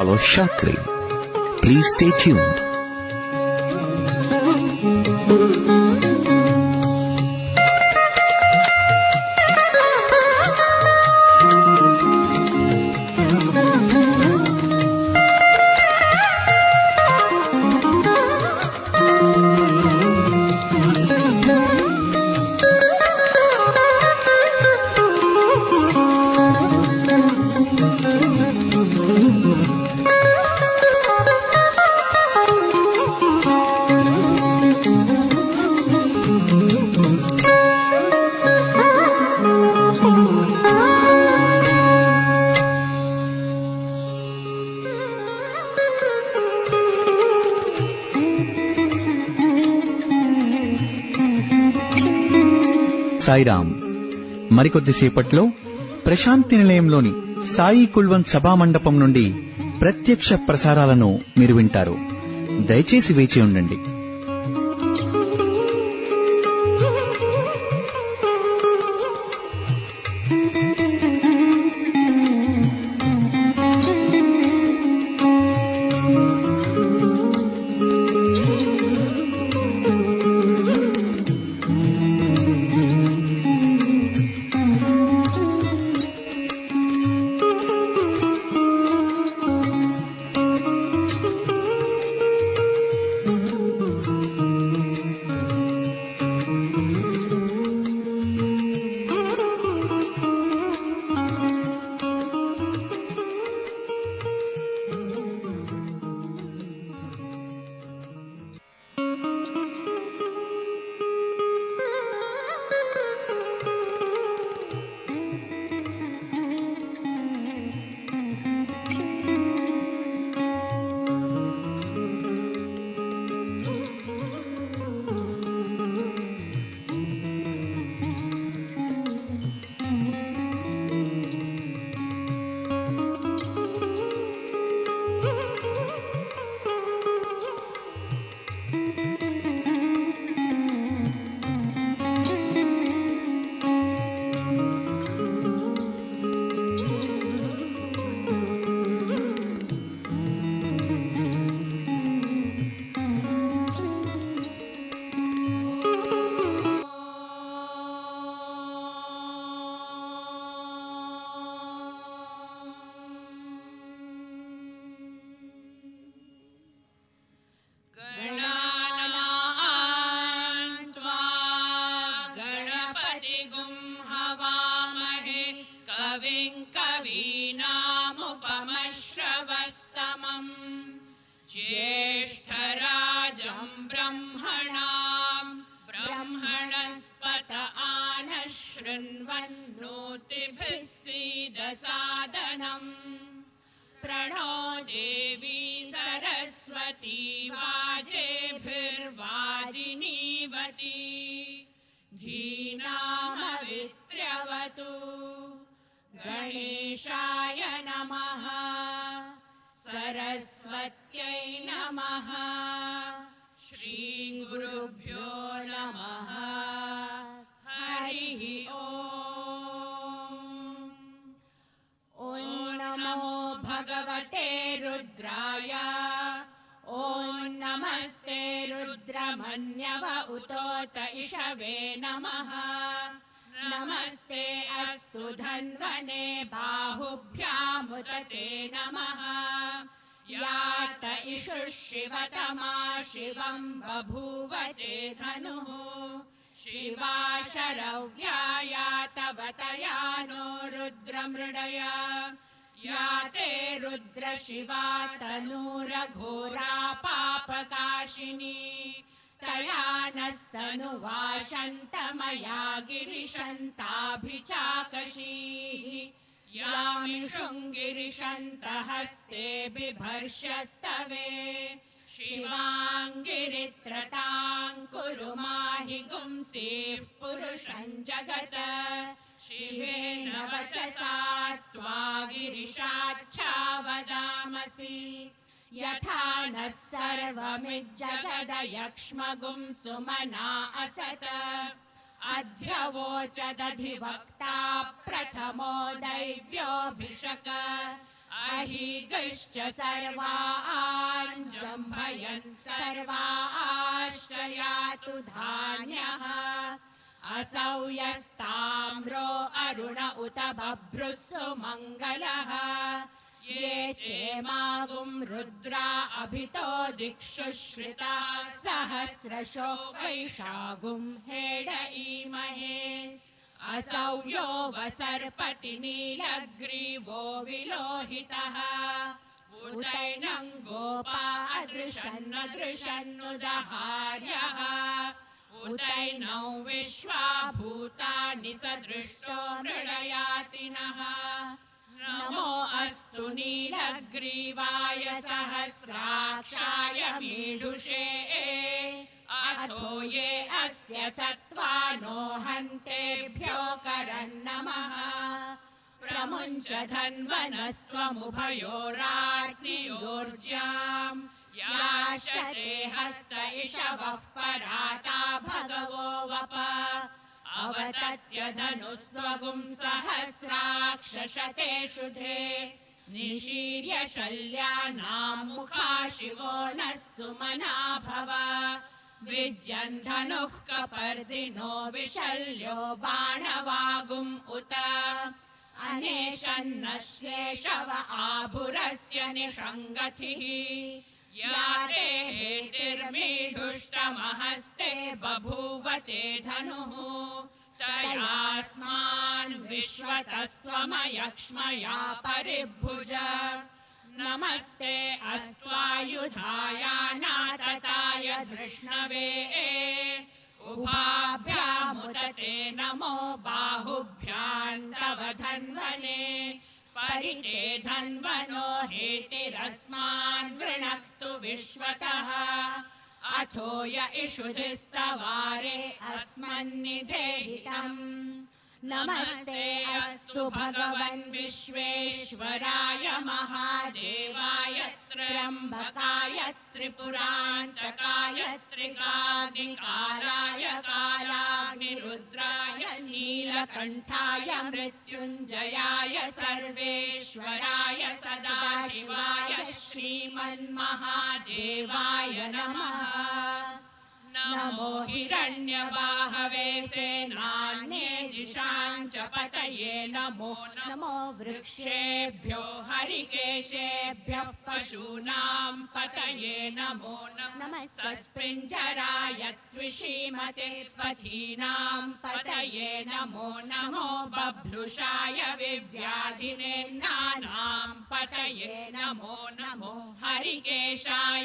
follow shortly. Please stay tuned. Sairam. మరికొద్దిసేపట్లో Prashanti నిలయంలోని Sai కుల్వన్ సభామండపం నుండి ప్రత్యక్ష ప్రసారాలను మీరు వింటారు. దయచేసి వేచి ఉండండి. प्रणो देवी सरस्वती वाजेभिर्वाजिनीवती धीनामवित्र्यवतु। गणेशाय नमः, सरस्वत्यै नमः, श्रीगुरुभ्यो नमः। हरिः ॐ नमो भगवते रुद्राय। ॐ नमस्ते रुद्रमन्यव उतोत इषवे नमः। नमस्ते अस्तु धन्वने बाहुभ्यामुत ते नमः। यात इषुः शिवतमा शिवं बभूव ते धनुः। शिवा शरव्या यातवतया नो रुद्रमृडय। या ते रुद्र शिवा तनूरघोरा पापकाशिनी। तया नस्तनुवा शन्तमया गिरिशन्ताभिचाकशीः। यामिषुङ्गिरिशन्तहस्ते बिभर्ष्यस्तवे। शिवाङ्गिरित्रतां कुरु माहि गुंसीः पुरुषं जगत्। शिवेन वचसा त्वा गिरिशाच्छावदामसि। यथा नः सर्वमिज्जगदयक्ष्मगुं सुमना असत। अध्यवोचदधिवक्ता प्रथमो दैव्योऽभिषक। अहीगश्च सर्वान् जम्भयन् सर्वाश्च यातु धान्यः असौ यस्ताम्रो अरुण उत बभ्रुः सुमङ्गलः ये चेमागुं रुद्रा अभितो दिक्षु श्रिता सहस्रशो वैशागुं हेड ईमहे असौ यो वसर्पति नीलग्रीवो विलोहितः उतैनं गोपा अदृशन्नदृशन्नुदहार्यः उतैनौ विश्वा भूतानि सदृष्टो मृडयातिनः नमो अस्तु नीलग्रीवाय सहस्राक्षाय मीढुषे अथो ये अस्य सत्त्वानो हन्तेभ्यो करन्नमः प्रमुञ्च धन्वनस्त्वमुभयोराग्नियोर्ज्याम् याश्चते हस्त इषवः पराता भगवो वप अवतत्य धनुस्त्वगुं सहस्राक्षशते शुधे निशीर्य शल्यानां मुखा शिवो नः सुमना भव विज्यन् धनुः कपर्दिनो विशल्यो बाणवागुम् उत अनेशन्नस्येषव आभुरस्य निषङ्गथिः या ते हेतिर्मीढुष्टमहस्ते बभूवते धनुः तयास्मान् विश्वतस्त्वमयक्ष्मया परिभुज नमस्ते अस्त्वायुधाय नातताय धृष्णवे उभाभ्यामुदते नमो बाहुभ्यां तव धन्वने परिते धन्वनो हेतिरस्मान् वृणक्तु विश्वतः अथो य इषुधिस्तवारे अस्मन्निधेहितम् नमस्ते अस्तु भगवन् विश्वेश्वराय महादेवाय त्र्यम्बकाय त्रिपुरान्तकाय त्रिकाग्निकालाय कालाग्निरुद्राय नीलकण्ठाय मृत्युञ्जयाय सर्वेश्वराय सदाशिवाय श्रीमन्महादेवाय नमः नमो हिरण्यबाहवे सेनान्ये दिशां च पतये नमो नमो वृक्षेभ्यो हरिकेशेभ्यः पशूनां पतये नमो नमः सस्पिञ्जराय त्विषीमते पथीनां पतये नमो नमो बभ्रुषाय विव्याधिने नानां पतये नमो नमो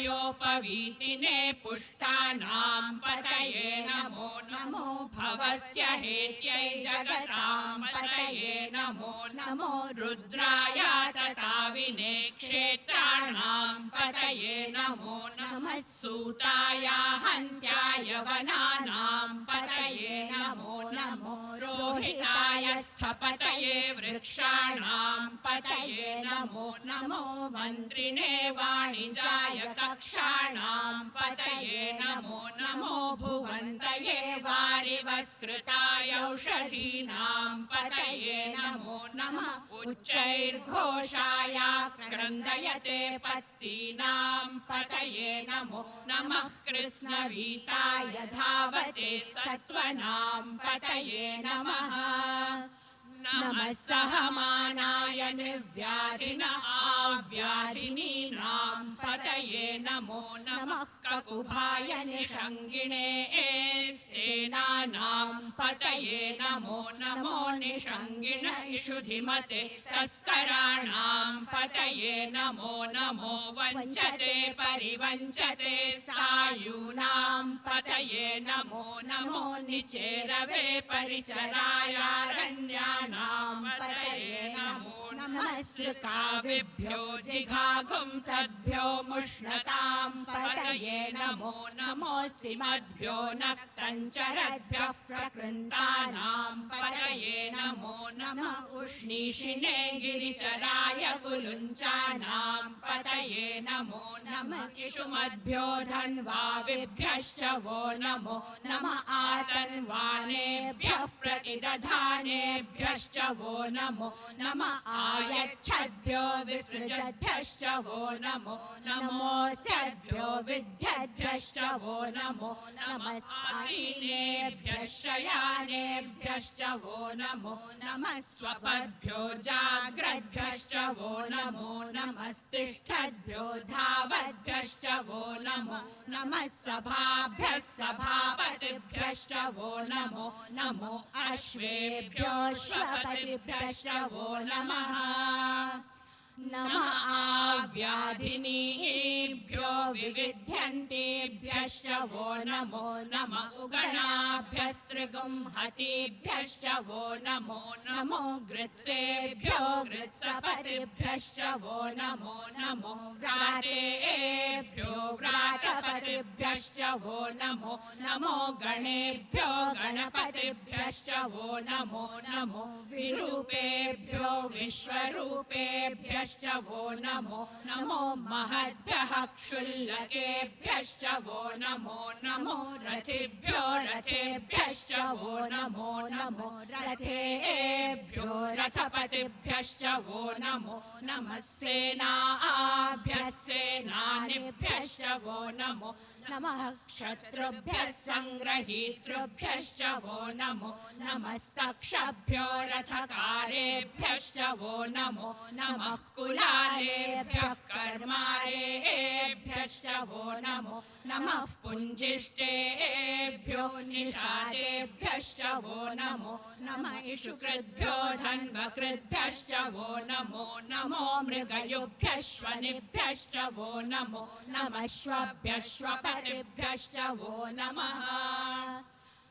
हरिकेशायोपवीतिने पुष्टानां पतये नमो नमो भवस्य हेत्यै जगतां पतये नमो नमो रुद्राय तताविने क्षेत्राणां पतये नमो नमः सूताय हन्त्याय वनानां पतये नमो नमो रोहिताय स्थपतये वृक्षाणां पतये नमो नमो मन्त्रिणे वाणिजाय कक्षाणां पतये नमो नमो भुवन्तये वारिवस्कृताय औषधीनां पतये नमो नमः उच्चैर्घोषाय क्रन्दयते पत्तीनां पतये नमो नमः कृत्स्नवीताय धावते सत्त्वनां पतये नमः नमः सहमानाय निर्व्याधिन आव्याधिनीनां पतये नमो नमः ककुभाय निषङ्गिणे सेनानां पतये नमो नमो निषङ्गिण इषुधिमते तस्कराणां पतये नमो नमो वञ्चते परिवञ्चते सायूनां पतये नमो नमो निचेरवे परिचरायारण्यानां पतये नमो नमः सृकाविभ्यो जिघाघुंसद्भ्यो मुष्णतां पतये नमो नमोऽसिमद्भ्यो नक्तञ्चरद्भ्यः प्रकृन्तानां पतये नमो नमः उष्णीषिणे गिरिचराय कुलुञ्चानां पतये नमो नमः इषुमद्भ्यो धन्वाविभ्यश्च वो नमो नमः आतन्वानेभ्यः प्रतिदधानेभ्यश्च वो नमो नमः आयच्छद्भ्यो विसृजद्भ्यश्च वो नमो नमोऽस्यद्भ्यो विद्यद्भ्यश्च वो नमो नमस्तासीनेभ्यः शयानेभ्यश्च वो नमो नमः स्वपद्भ्यो जाग्रद्भ्यश्च वो नमो नमस्तिष्ठद्भ्यो धावद्भ्यश्च वो नमो नमः सभाभ्यः सभापतिभ्यश्च वो नमो नमो अश्वेभ्यो श्वपतिभ्यश्च वो नमः नमः आव्याधिनीभ्यो विविध्यन्तेभ्यश्च वो नमो नमः उगणाभ्यस्त्रिगुंहतेभ्यश्च वो नमो नमो गृत्सेभ्यो गृत्सपतिभ्यश्च वो नमो नमो व्रातेभ्यो व्रातपतिभ्यश्च वो नमो नमो गणेभ्यो गणपतिभ्यश्च वो नमो नमो विरूपेभ्यो विश्वरूपेभ्यश्च वो नमो नमो महद्भ्यः क्षुल्लकेभ्यश्च वो नमो नमो रथेभ्यो रथेभ्यश्च वो नमो नमो रथेभ्यो रथपतिभ्यश्च वो नमो नमः सेनाभ्यः सेनानिभ्यश्च वो नमो नमः क्षत्रुभ्यः संग्रहीतृभ्यश्च वो नमो नमस्तक्षभ्यो रथकारेभ्यश्च वो नमो नमः कुलालेभ्यः कर्मारेभ्यश्च वो नमो नमः पुञ्जिष्टेभ्यो निषादेभ्यश्च वो नमो नमः इषुकृद्भ्यो धन्वकृद्भ्यश्च वो नमो नमो मृगयुभ्यश्वनिभ्यश्च वो नमो नमः श्वभ्यश्वपतिभ्यश्च वो नमः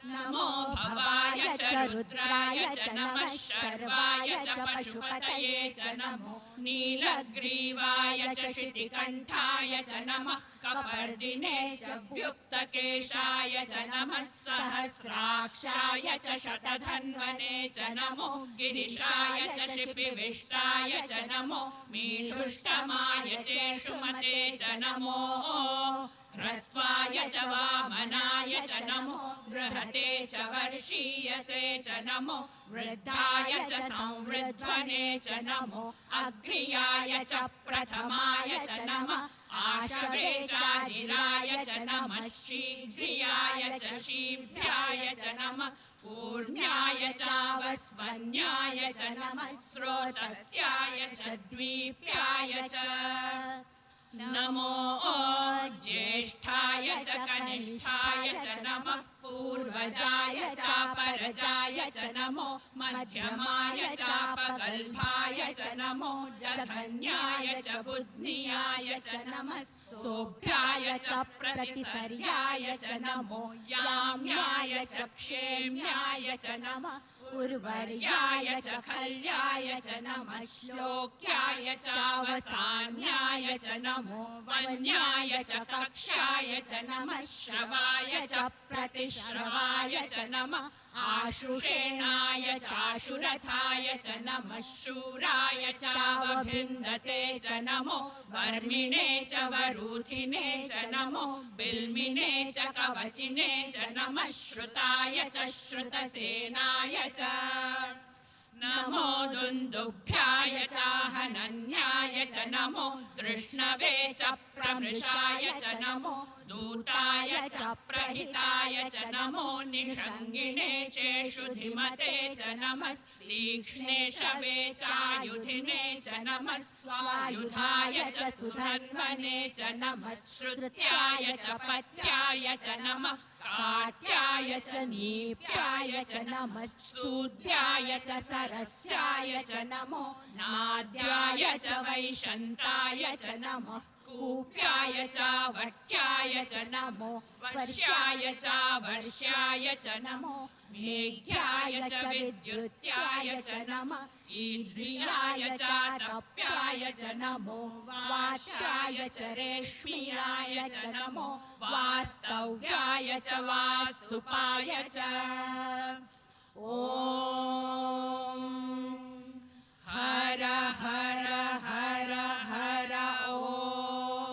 नमो भवाय च रुद्राय च नमः शर्वाय च पशुपतये च नमो नीलग्रीवाय च शितिकण्ठाय च नमः कपर्दिने च व्युक्तकेशाय च नमः सहस्राक्षाय च शतधन्वने च नमो गिरिशाय च शिपिविष्टाय च नमो मीढुष्टमाय चेषुमते च नमो ह्रस्वाय च वामनाय च नमो बृहते च वर्षीयसे च नमो वृद्धाय च संवृध्वने च नमो अग्र्याय च प्रथमाय च नमः आशवे चाजिराय च नमः शीघ्रियाय च शीभ्याय च नमः पूर्ण्याय चावस्वन्याय च नमः स्रोतस्याय च द्वीप्याय च नमो ज्येष्ठाय च कनिष्ठाय च नमः पूर्वजाय चापरजाय च नमो मध्यमाय चापगल्भाय च नमो जघन्याय च बुध्नियाय च नमः सोभ्याय च प्रतिसर्याय च नमो याम्याय च क्षेम्याय च नमः उर्वर्याय च खल्याय च नमः श्लोक्याय चावसान्याय च नमो वन्याय च कक्ष्याय च नमः श्रवाय च प्रतिश्रवाय च नमः आशुषेणाय चाशुरथाय च नमः शूराय चावभिन्दते च नमो वर्मिणे च वरूथिने च नमो बिल्मिने च कवचिने च नमः श्रुताय च श्रुतसेनाय च नमो दुन्दुभ्याय चाहनन्याय च नमो तृष्णवे च प्रमृषाय च नमो दूताय च प्रहिताय च नमो निषङ्गिणे चेषुधिमते च नमः तीक्ष्णे शवे चायुधिने च नमः स्वायुधाय च सुधन्वने च नमः श्रुत्याय च पत्याय च नमः काट्याय च नीप्याय च नमः सूद्याय च सरस्याय च नमो नाद्याय च वैशन्ताय च नमः कूप्याय च वट्याय च नमो वर्ष्याय च वर्ष्याय च नमो मेघ्याय च विद्युत्याय च नमः ईद्रियाय च तप्याय च नमो वात्याय च रेश्मियाय च नमो वास्तव्याय च वास्तुपाय च ॐ हर हर हर हर ॐ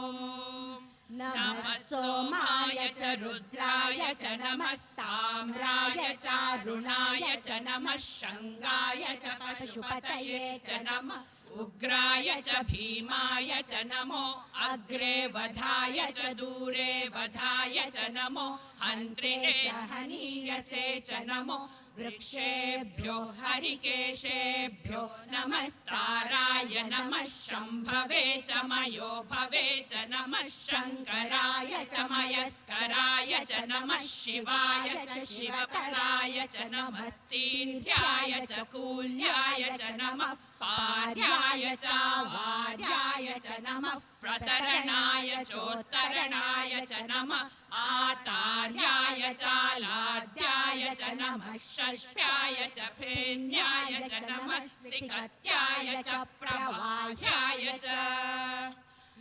रुद्राय च नमस्ताम्राय चारुणाय च नमः शङ्गाय च पशुपतये च नमः उग्राय च भीमाय च नमो अग्रे वधाय च दूरे वधाय च नमो हन्त्रे च हनीयसे च नमो वृक्षेभ्यो हरिकेशेभ्यो नमस्ताराय नमः शम्भवे च मयो भवे च नमः शङ्कराय च मयस्कराय च नमः शिवाय च शिवकराय च नमस्तीर्याय च कूल्याय च नमः पार्याय च वार्याय च नमः प्रतरणाय चोत्तरणाय च नमः आतार्याय चालाद्याय च नमः षष्ठ्याय च फेन्याय च नमः सिकत्याय च प्रवाह्याय च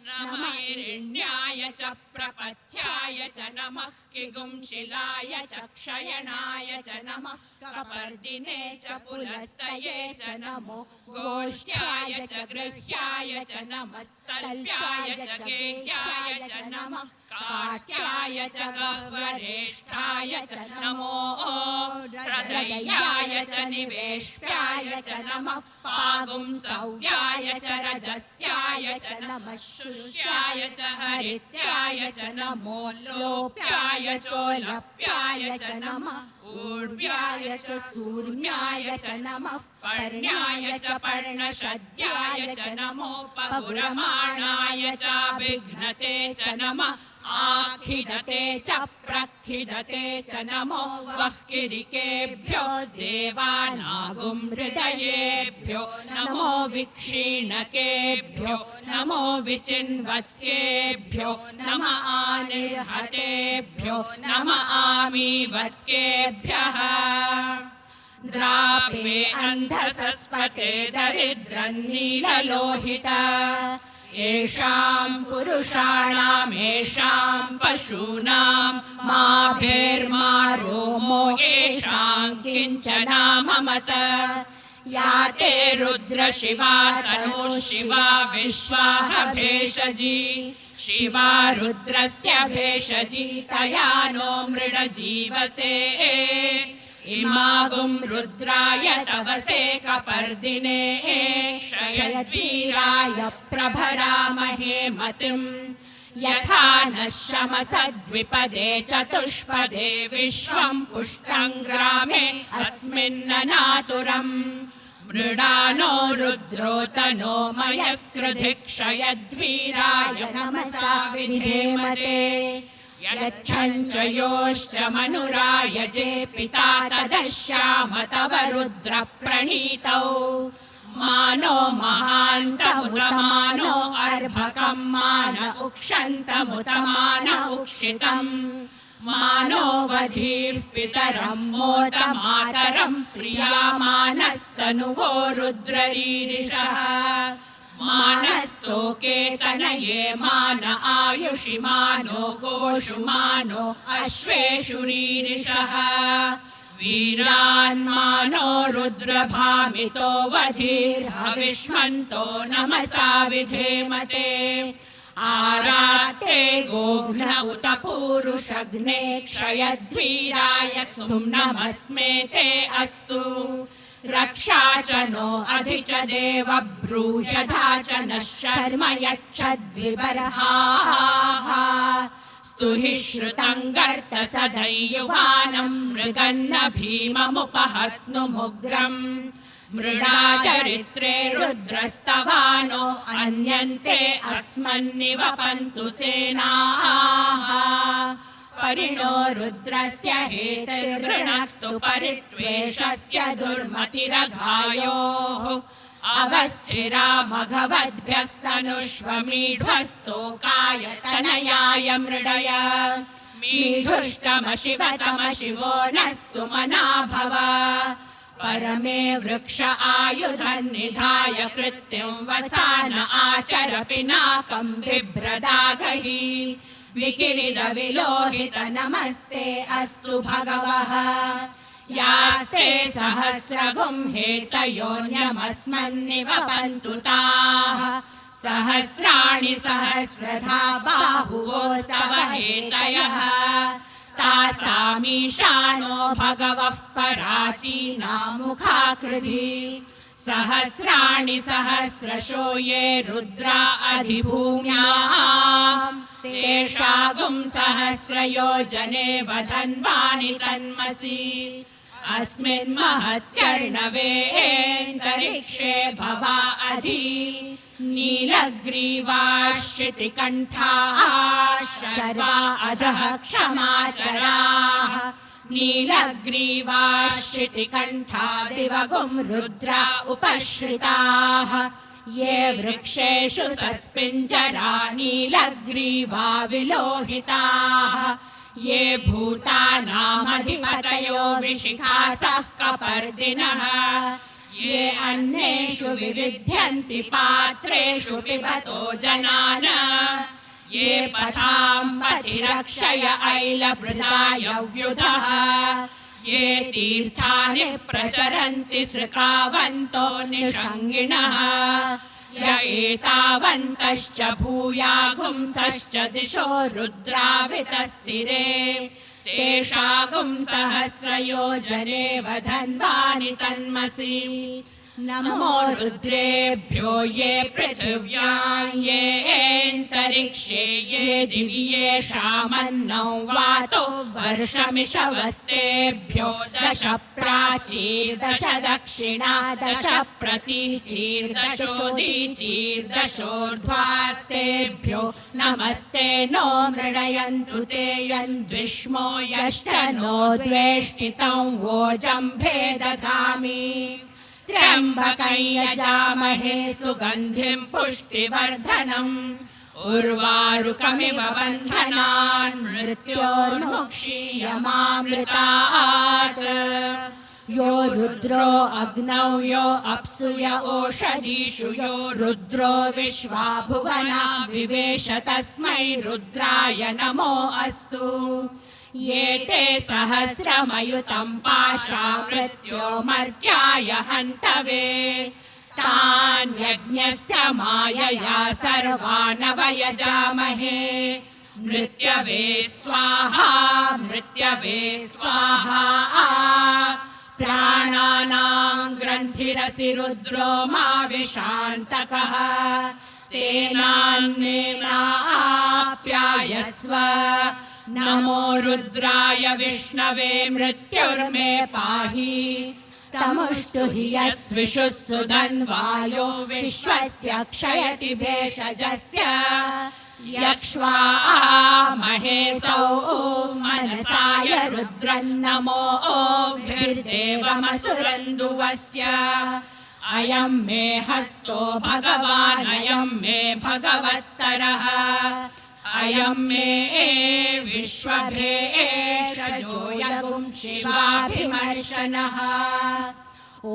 नमः हिरण्याय च प्रपथ्याय च नमः किगुंशिलाय च क्षयणाय च नमः कपर्दिने च पुलस्तये च नमो गोष्ठ्याय च गृह्याय च नमः स्तल्प्याय च गेह्याय च नमः काट्याय च गह्वरेष्ठाय च नमो हृदयाय च निवेश्याय च नमः पागुंसव्याय च रजस्याय च नमः शुष्याय च हरित्याय च नमो लोप्याय चोलप्याय च नमः ऊर्व्याय च सूर्म्याय च नमः पर्ण्याय च पर्णशद्याय च नमो पगुरमाणाय च विघ्नते च नमः आखिदते च प्रखिदते च नमो वह्किरिकेभ्यो देवानागुं हृदयेभ्यो नमो विक्षीणकेभ्यो नमो विचिन्वत्केभ्यो नम आनिर्हतेभ्यो नम आमीवत्केभ्यः द्रापे अन्धसस्पते दरिद्रन्नीललोहिता येषां पुरुषाणामेषां पशूनां माभेर्मा रोमो येषां किञ्चनाममत या ते रुद्रशिवा तनु शिवा विश्वाह भेषजी शिवा रुद्रस्य भेषजी तया नो मृडजीवसे इमागुं रुद्राय तवसे कपर्दिने क्षयद्वीराय प्रभरामहे मतिम् यथा नः शमसद्विपदे चतुष्पदे विश्वं पुष्टं ग्रामे अस्मिन्ननातुरम् मृडानो रुद्रोतनो मयस्कृधि क्षयद्वीराय नमसा विधेमते यच्छञ्च योश्च मनुरायजे पिता तदश्याम तव रुद्र प्रणीतौ मानो महान्तमुतमानो अर्भकं मान उक्षन्तमुतमान उक्षितम् मानो वधीः पितरं मोत मातरं प्रियामानस्तनुवो रुद्ररीरिषः मानस्तोके तनये मान आयुषि मानो गोषु मानो अश्वेषु रीरिषः वीरान्मानो रुद्रभामितो वधीर्हविष्मन्तो नमसा विधेमते आरात्ते गोघ्न उत पूरुषग्ने क्षयद्वीराय सुम्नमस्मे ते अस्तु रक्षा च नो अधि च देव ब्रूह्यधा च नः शर्म यच्छद्विबर्हाः स्तुहि श्रुतं गर्त सदैयुवानं मृगन्न भीममुपहत्नुमुग्रम् मृडा चरित्रे रुद्रस्तवानो अन्यन्ते अस्मन्निवपन्तु सेनाः परिणो रुद्रस्य हेतिर्ऋणक्तु परित्वेषस्य दुर्मतिरघायोः अवस्थिरा मघवद्भ्यस्तनुष्वमीढ्वस्तोकाय तनयाय मृडय मीढुष्टमशिवतमशिवो नः सुमना भव परमे वृक्ष आयुधन्निधाय कृत्युं वसान आचर पिनाकं बिभ्रदागहि विकिरिद विलोहित नमस्ते अस्तु भगवः यास्ते सहस्रगुं हेतयोऽन्यमस्मन्निवपन्तु ताः सहस्राणि सहस्रधा बाहुवो स्तव हेतयः तासामीशानो भगवः पराचीना मुखाकृति सहस्राणि सहस्रशो ये रुद्रा अधिभूम्याम् तेषागुं सहस्रयोजने वधन्वानि तन्मसि अस्मिन् महत्यर्णवेऽन्तरिक्षे भवा अधि नीलग्रीवाश्चितिकण्ठाः शर्वा अधः क्षमाचराः नीलग्रीवाश्चितिकण्ठा दिवगुं रुद्रा उपश्रिताः ये वृक्षेषु सस्पिञ्जरा नीलग्रीवा विलोहिताः ये भूतानामधिपतयो विशिखासः कपर्दिनः ये अन्येषु विविध्यन्ति पात्रेषु पिबतो जनान ये पथां पथिरक्षय ऐलभृदायव्युधः ये तीर्थानि प्रचरन्ति सृकावन्तो निषङ्गिणः य एतावन्तश्च भूयागुंसश्च दिशो रुद्रावितस्तिरे तेषागुं सहस्रयोजने वधन्वानि तन्मसि नमो रुद्रेभ्यो ये पृथिव्यां येऽन्तरिक्षे ये दिवि येषामन्नौ वातो वर्षमिषवस्तेभ्यो दश प्राचीर्दश दक्षिणा दश प्रतीचीर्दशोदीचीर्दशोर्ध्वास्तेभ्यो नमस्ते नो मृडयन्तु ते यन्द्विष्मो यश्च नो द्वेष्टितं वोजम्भे दधामि त्र्यम्बकं यजामहे सुगन्धिं पुष्टिवर्धनम् उर्वारुकमिव बन्धनान् मृत्योर्मुक्षीयमामृतात् यो रुद्रो अग्नौ यो अप्सु य ओषधीषु यो रुद्रो विश्वा भुवना विवेश तस्मै रुद्राय नमो अस्तु ये ते सहस्रमयुतं पाशा मृत्यो मर्त्याय हन्तवे तान् यज्ञस्य मायया सर्वान् वयजामहे मृत्यवे स्वाहा मृत्यवे स्वाहा प्राणानां ग्रन्थिरसि रुद्रो मा विशान्तकः तेनान्नेनाप्यायस्व नमो रुद्राय विष्णवे मृत्युर्मे पाहि तमुष्टुहि यस्विषुः सुधन्वायो विश्वस्य क्षयति भेषजस्य यक्ष्वा महेशौ मनसाय रुद्रन्नमो भिर्देवमसुरन्दुवस्य अयं मे हस्तो भगवान् अयं मे भगवत्तरः अयं मे विश्वभेषजो यगुं शिवाभिमर्शनः ॐ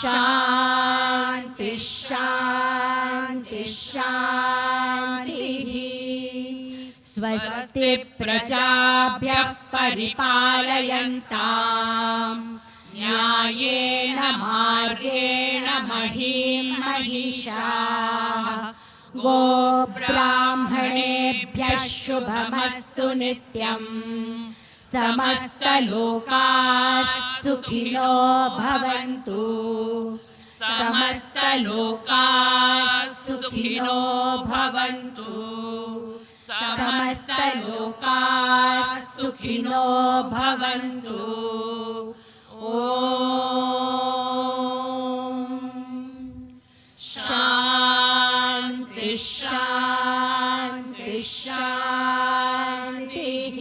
शान्ति शान्ति शान्तिः स्वस्ति प्रजाभ्यः परिपालयन्ताम् न्यायेन मार्गेण महीं महिषाः गोब्राह्मणेभ्यः शुभमस्तु नित्यम् समस्तलोकाः सुखिनो भवन्तु समस्तलोकाः सुखिनो भवन्तु समस्तलोकाः सुखिनो भवन्तु ॐ शान्ति शान्ति शान्तिः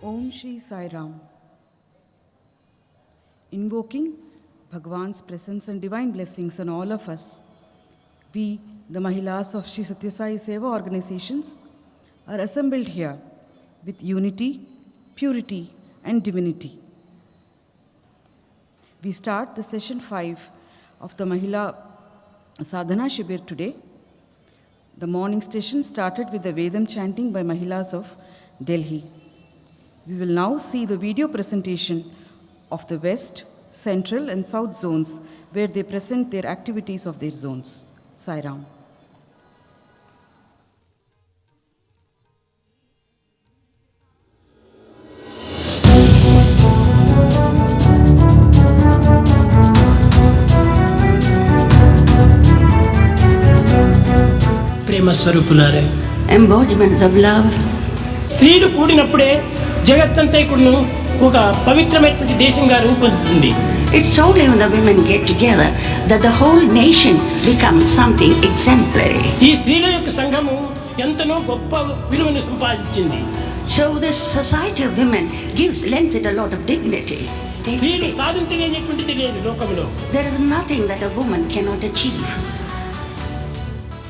Om Shri Sai Ram. Invoking Bhagwan's presence and divine blessings on all of us, we, the Mahilas of Shri Sathya Sai Seva organizations, are assembled here with unity, purity, and divinity. We start the session 5 of the Mahila Sadhana Shibir today. The morning session started with the Vedam chanting by Mahilas of Delhi. We will now see the video presentation of the West, Central and South zones where they present their activities of their zones. Sai Ram. Prema స్వరూపులారే, embodiments of love. స్త్రీలు కూడినప్పుడే జగత్తంతైకుడును ఒక పవిత్రమైనటువంటి దేశంగా రూపొందుతుంది. It's only when the women get together that the whole nation becomes something exemplary. ఈ స్త్రీల యొక్క సంఘము ఎంతనో గొప్ప విలువను సంపాదించింది. So this society of women lends it a lot of dignity. స్త్రీలు సాధించలేనిటువంటిది లేదు లోకంలో. There is nothing that a woman cannot achieve.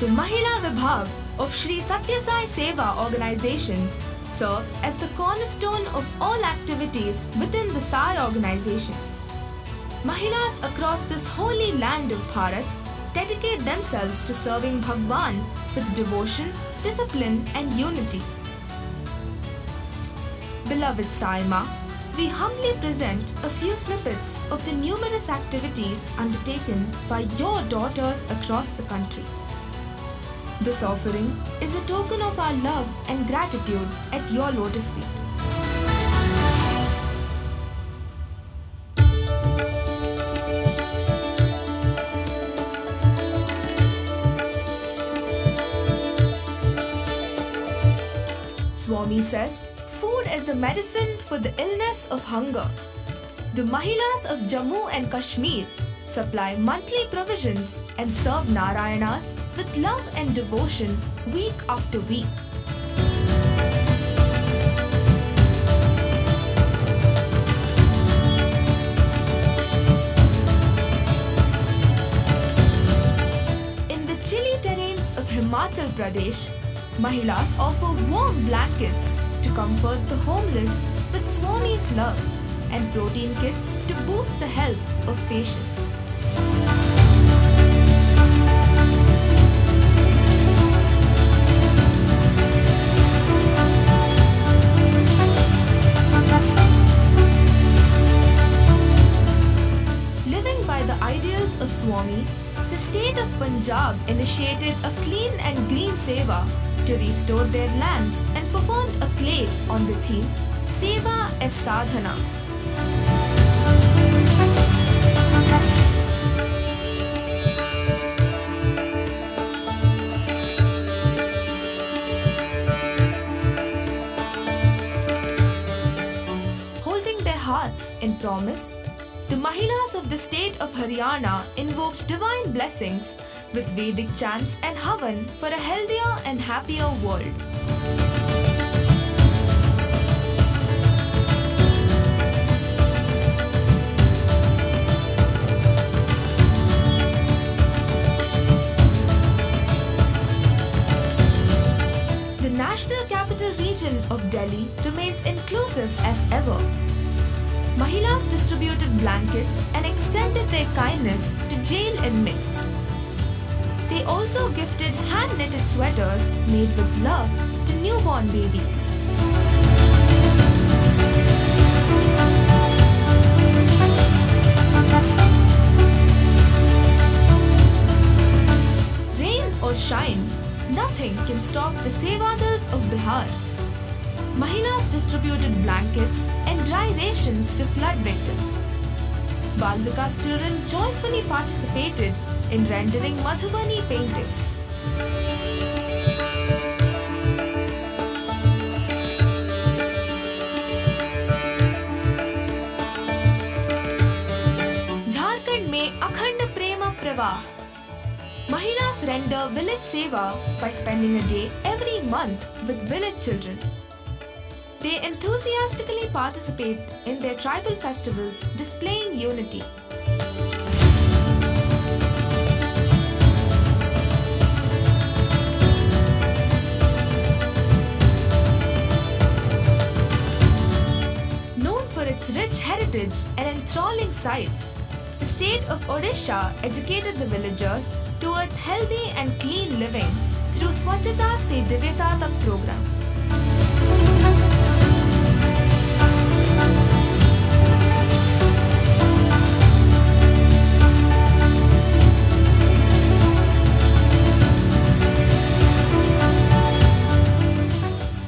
The Mahila Vibhag of Shri Sathya Sai Seva organizations serves as the cornerstone of all activities within the Sai organization. Mahilas across this holy land of Bharat dedicate themselves to serving Bhagwan with devotion, discipline and unity. Beloved Sai Ma, we humbly present a few snippets of the numerous activities undertaken by your daughters across the country. This offering is a token of our love and gratitude at your lotus feet. Swami says, food is the medicine for the illness of hunger. The Mahilas of Jammu and Kashmir supply monthly provisions and serve Narayanas with love and devotion week after week. In the chilly terrains of Himachal Pradesh, Mahilas offer warm blankets to comfort the homeless with Swami's love and protein kits to boost the health of patients. Living by the ideals of Swami, the state of Punjab initiated a clean and green seva to restore their lands and performed a play on the theme Seva as Sadhana. Holding their hearts in promise, the Mahilas of the state of Haryana invoked divine blessings with Vedic chants and Havan for a healthier and happier world. The National Capital Region of Delhi remains inclusive as ever. Mahilas distributed blankets and extended their kindness to jail inmates. They also gifted hand-knitted sweaters made with love to newborn babies. Rain or shine, nothing can stop the Sevadals of Bihar. Mahilas distributed blankets and dry rations to flood victims. Bal Vikas children joyfully participated in rendering Madhubani paintings. Jharkhand में अखंड प्रेम प्रवाह. Mahilas render village seva by spending a day every month with village children. They enthusiastically participate in their tribal festivals, displaying unity. Known for its rich heritage and enthralling sights, the state of Odisha educated the villagers towards healthy and clean living through Swachhata Se Divyata Tak program.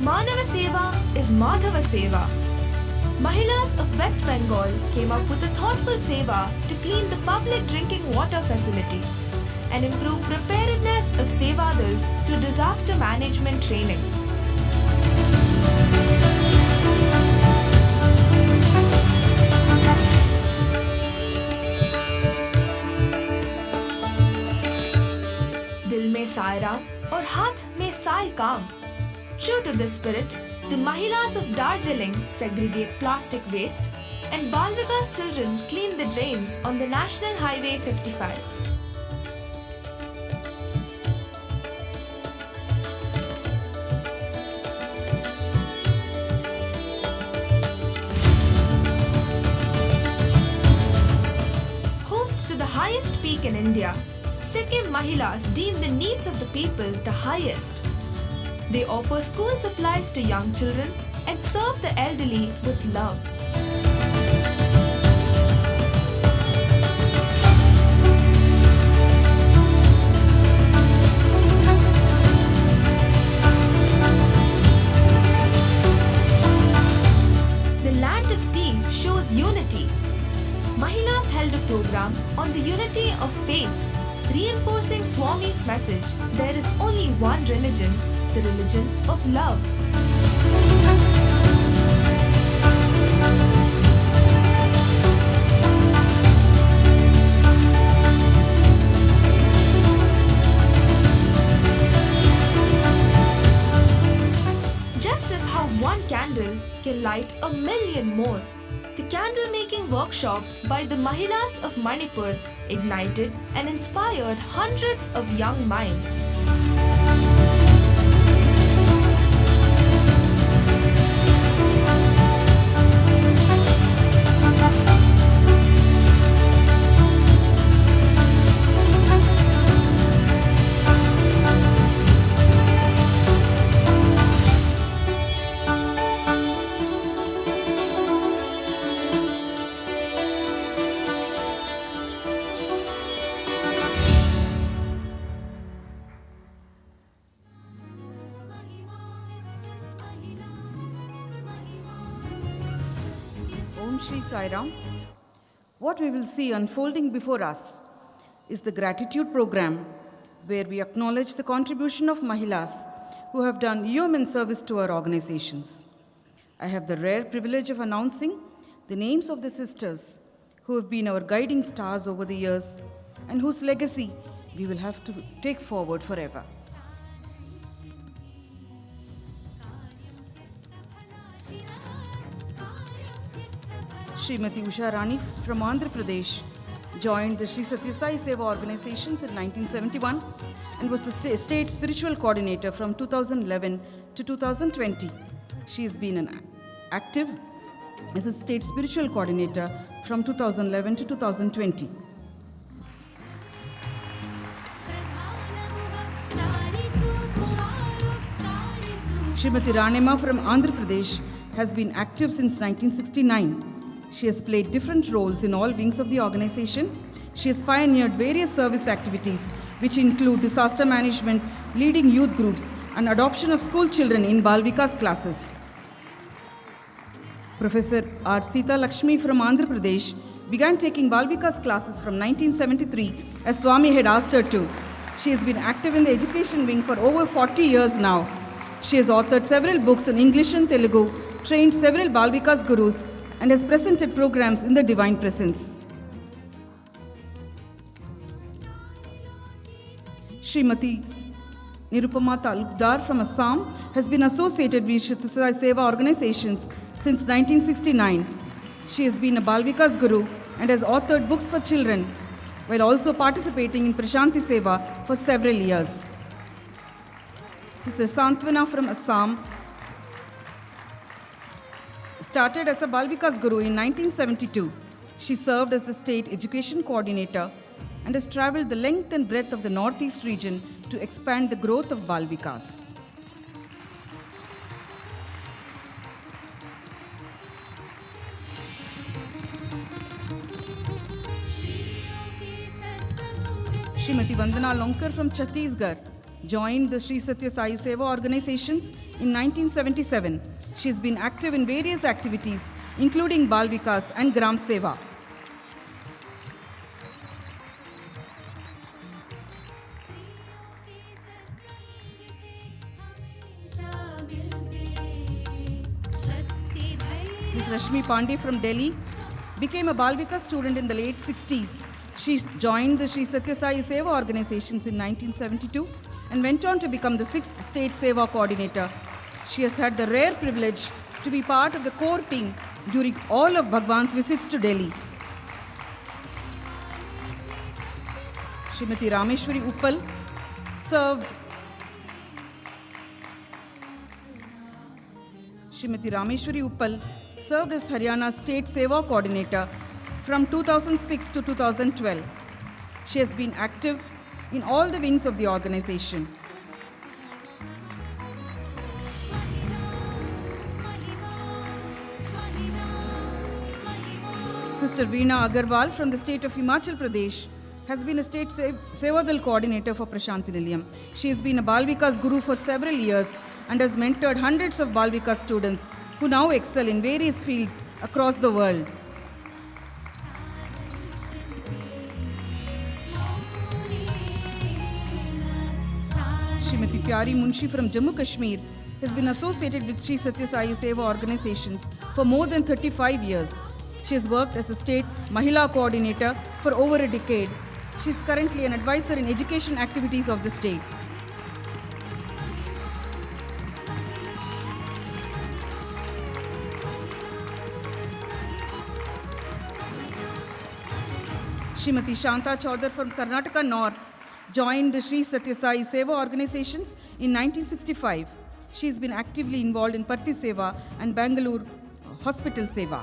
Manava Seva is Madhava Seva. Mahilas of West Bengal came up with a thoughtful seva to clean the public drinking water facility and improve preparedness of sevadals through disaster management training. Dil mein Sai Ram aur haath mein Sai Kam. True to this spirit, the Mahilas of Darjeeling segregate plastic waste and Balvika's children clean the drains on the National Highway 55. Host to the highest peak in India, Sikkim Mahilas deem the needs of the people the highest. They offer school supplies to young children and serve the elderly with love. The Land of Tea shows unity. Mahilas held a program on the unity of faiths, reinforcing Swami's message, there is only one religion, the religion of love. Just as how one candle can light a million more, the candle making workshop by the Mahilas of Manipur ignited and inspired hundreds of young minds. Shri Sai Ram. What we will see unfolding before us is the gratitude program where we acknowledge the contribution of Mahilas who have done yeoman service to our organizations. I have the rare privilege of announcing the names of the sisters who have been our guiding stars over the years and whose legacy we will have to take forward forever. Srimati Usha Rani from Andhra Pradesh joined the Sri Sathya Sai Seva organizations in 1971 and was the state spiritual coordinator from 2011 to 2020. She has been active as a state spiritual coordinator from 2011 to 2020. Srimati Ranema from Andhra Pradesh has been active since 1969. She has played different roles in all wings of the organization. She has pioneered various service activities which include disaster management, leading youth groups, and adoption of school children in Balvika's classes. Professor R. Sita Lakshmi from Andhra Pradesh began taking Balvika's classes from 1973 as Swami had asked her to. She has been active in the education wing for over 40 years now. She has authored several books in English and Telugu, trained several Balvika's gurus, and has presented programs in the Divine Presence. Srimati Nirupama Talukdar from Assam has been associated with Sathya Sai Seva organizations since 1969. She has been a Bal Vikas Guru and has authored books for children, while also participating in Prasanthi Seva for several years. Sister Santwana from Assam started as a Bal Vikas Guru in 1972. She served as the state education coordinator and has traveled the length and breadth of the Northeast region to expand the growth of Bal Vikas. Srimati Vandana Lonkar from Chhattisgarh joined the Sri Sathya Sai Seva organizations in 1977. She has been active in various activities, including Bal Vikas and Gram Seva. Ms. Rashmi Pandey from Delhi became a Bal Vikas student in the late 60s. She joined the Sri Sathya Sai Seva organizations in 1972 and went on to become the 6th State Seva Coordinator. She has had the rare privilege to be part of the core team during all of Bhagwan's visits to Delhi. Srimati Rameshwari Uppal served as Haryana State Seva Coordinator from 2006 to 2012. She has been active in all the wings of the organization. Sister Veena Agarwal from the state of Himachal Pradesh has been a state Sevadal coordinator for Prasanthi Nilayam. She has been a Bal Vikas Guru for several years and has mentored hundreds of Bal Vikas students who now excel in various fields across the world. Srimati Pyari Munshi from Jammu Kashmir has been associated with Sri Sathya Sai Seva organizations for more than 35 years. She has worked as a state Mahila coordinator for over a decade. She is currently an advisor in education activities of the state. Srimati Shanta Chaudhar from Karnataka North joined the Sri Sathya Sai Seva organizations in 1965. She has been actively involved in Parthi Seva and Bangalore Hospital Seva.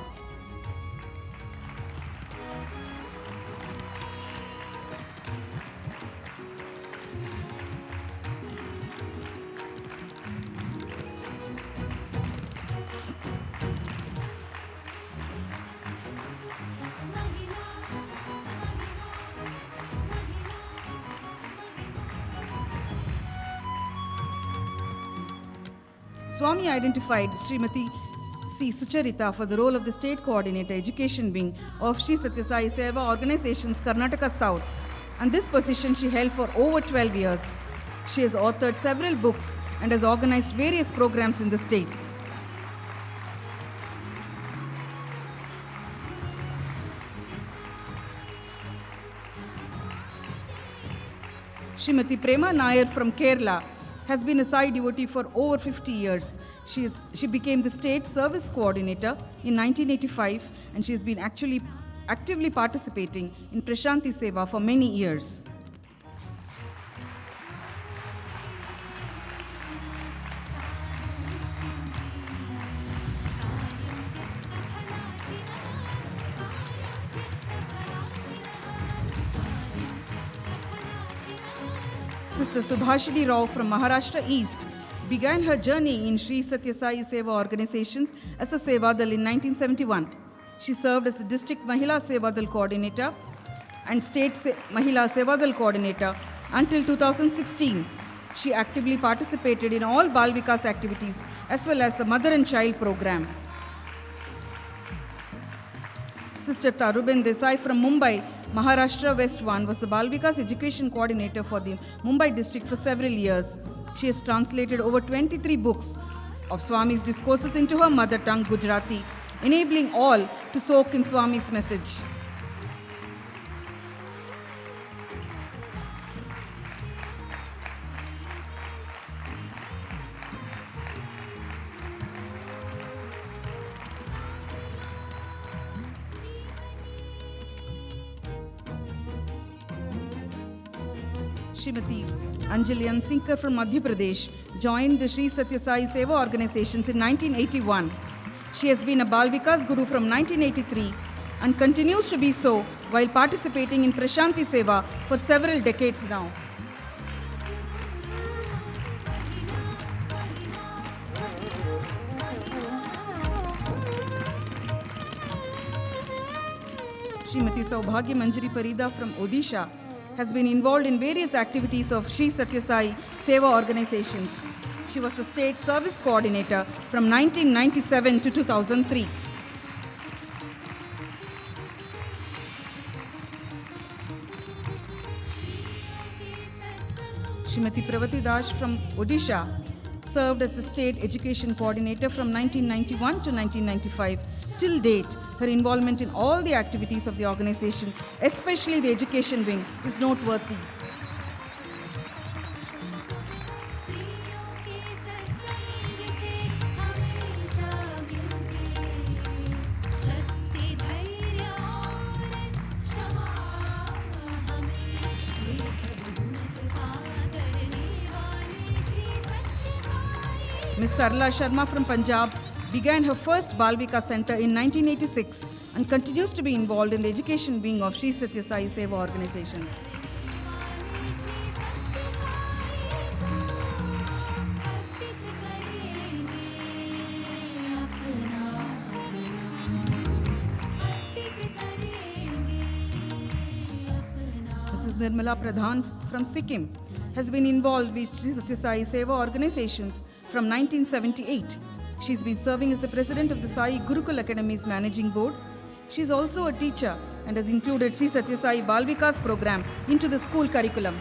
Swami identified Srimati C. Sucharita for the role of the State Coordinator Education Wing of Sri Sathya Sai Seva Organizations, Karnataka South, and this position she held for over 12 years. She has authored several books and has organized various programs in the state. Srimati Prema Nair from Kerala has been a Sai devotee for over 50 years. She became the state service coordinator in 1985 and she has been actively participating in Prasanthi Seva for many years. Sister Subhashini Rao from Maharashtra East began her journey in Sri Sathya Sai Seva organizations as a Sevadal in 1971. She served as the District Mahila Sevadal Coordinator and State Mahila Sevadal Coordinator until 2016. She actively participated in all Bal Vikas activities as well as the Mother and Child program. Sister Taruben Desai from Mumbai, Maharashtra West 1 was the Bal Vikas Education Coordinator for the Mumbai district for several years. She has translated over 23 books of Swami's discourses into her mother tongue, Gujarati, enabling all to soak in Swami's message. Srimati Anjali Ansinkar from Madhya Pradesh joined the Sri Sathya Sai Seva organizations in 1981. She has been a Bal Vikas Guru from 1983 and continues to be so while participating in Prasanthi Seva for several decades now. Srimati Saubhagya Manjari Parida from Odisha has been involved in various activities of Sri Sathya Sai Seva organizations. She was the state service coordinator from 1997 to 2003. Srimati Pravati Das from Odisha served as the state education coordinator from 1991 to 1995. Till date, her involvement in all the activities of the organization, especially the education wing, is noteworthy. Ms. Sarla Sharma from Punjab began her first Bal Vikas Center in 1986 and continues to be involved in the education wing of Sri Sathya Sai Seva organizations. Mrs. Nirmala Pradhan from Sikkim has been involved with Sri Sathya Sai Seva organizations from 1978. She's been serving as the president of the Sai Gurukul Academy's managing board. She's also a teacher and has included Sri Sathya Sai Bal Vikas program into the school curriculum.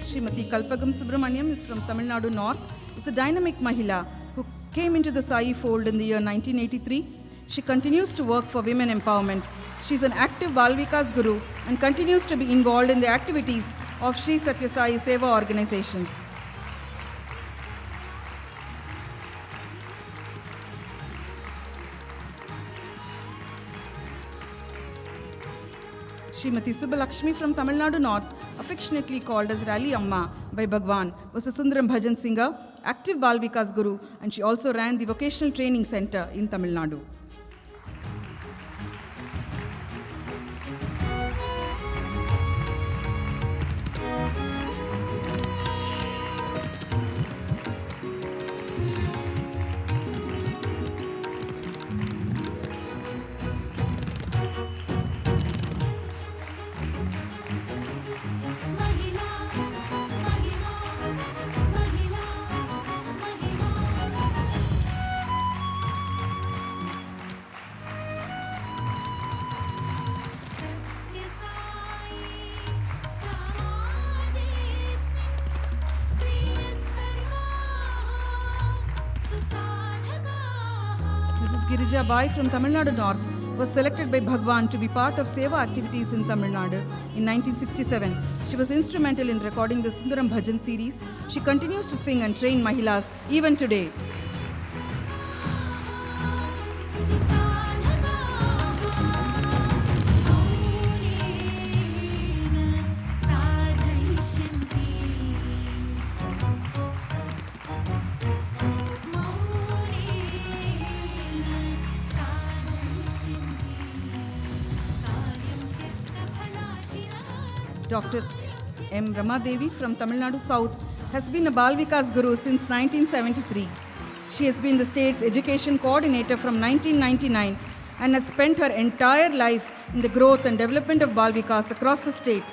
Srimati Kalpagam Subramaniam is from Tamil Nadu North. Is a dynamic Mahila who came into the Sai fold in the year 1983. She continues to work for women empowerment. She is an active Bal Vikas Guru and continues to be involved in the activities of Sri Sathya Sai Seva organizations. Srimati Subbalakshmi from Tamil Nadu North, affectionately called as Rally Amma by Bhagwan, was a Sundaram Bhajan singer, active Bal Vikas Guru, and she also ran the vocational training center in Tamil Nadu. Girija Bai from Tamil Nadu North was selected by Bhagwan to be part of Seva activities in Tamil Nadu in 1967. She was instrumental in recording the Sundaram Bhajan series. She continues to sing and train Mahilas even today. Dr. M. Rama Devi from Tamil Nadu South has been a Bal Vikas Guru since 1973. She has been the state's education coordinator from 1999 and has spent her entire life in the growth and development of Bal Vikas across the state.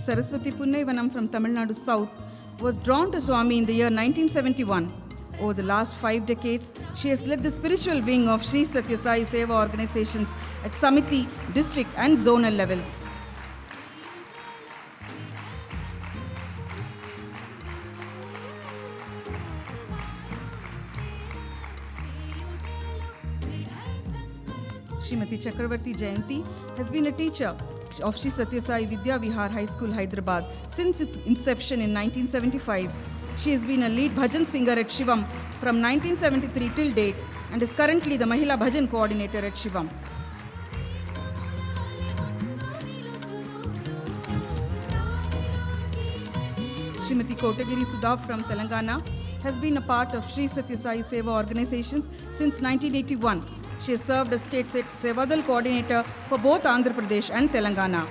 Saraswati Punnaivanam from Tamil Nadu South was drawn to Swami in the year 1971. Over the last 5 decades, she has led the spiritual wing of Sri Sathya Sai Seva organizations at Samiti, district and zonal levels. Srimati Chakravarti Jayanti has been a teacher of Sri Sathya Sai Vidya Vihar High School, Hyderabad since its inception in 1975. She has been a lead bhajan singer at Shivam from 1973 till date and is currently the Mahila Bhajan coordinator at Shivam. Srimati Kotagiri Sudha from Telangana has been a part of Sri Sathya Sai Seva organizations since 1981. She has served as State Sevadal coordinator for both Andhra Pradesh and Telangana.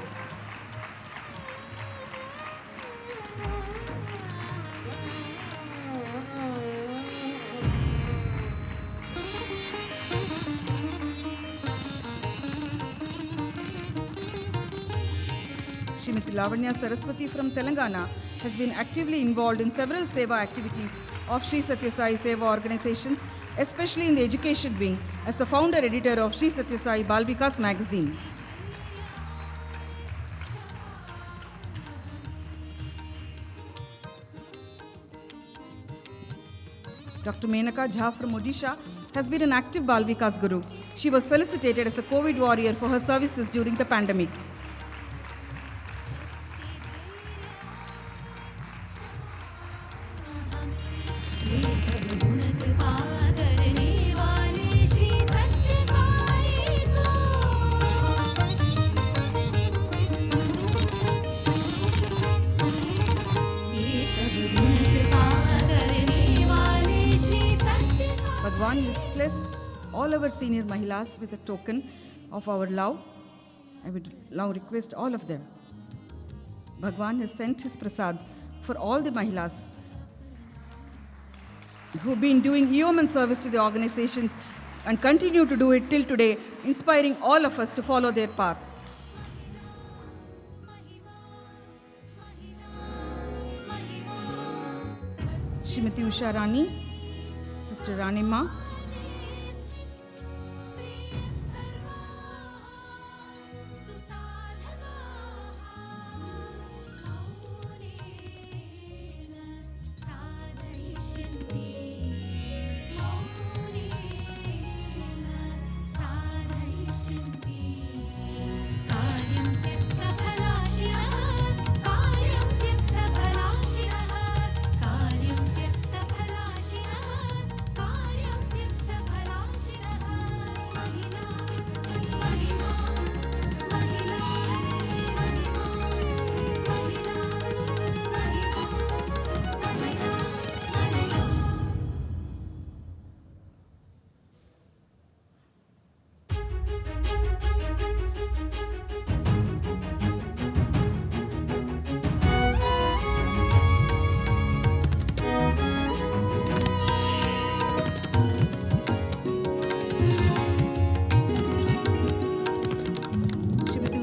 Srimati Lavanya Saraswati from Telangana has been actively involved in several Seva activities of Sri Sathya Sai Seva organizations, especially in the education wing, as the founder editor of Sri Sathya Sai Bal Vikas magazine. Dr. Menaka Jha from Odisha has been an active Bal Vikas guru. She was felicitated as a COVID warrior for her services during the pandemic. Bhagwan has blessed all our senior Mahilas with a token of our love. I would now request all of them. Bhagwan has sent his prasad for all the Mahilas who've been doing yeoman service to the organizations and continue to do it till today, inspiring all of us to follow their path. Srimati Usha Rani, Sister Rani Ma,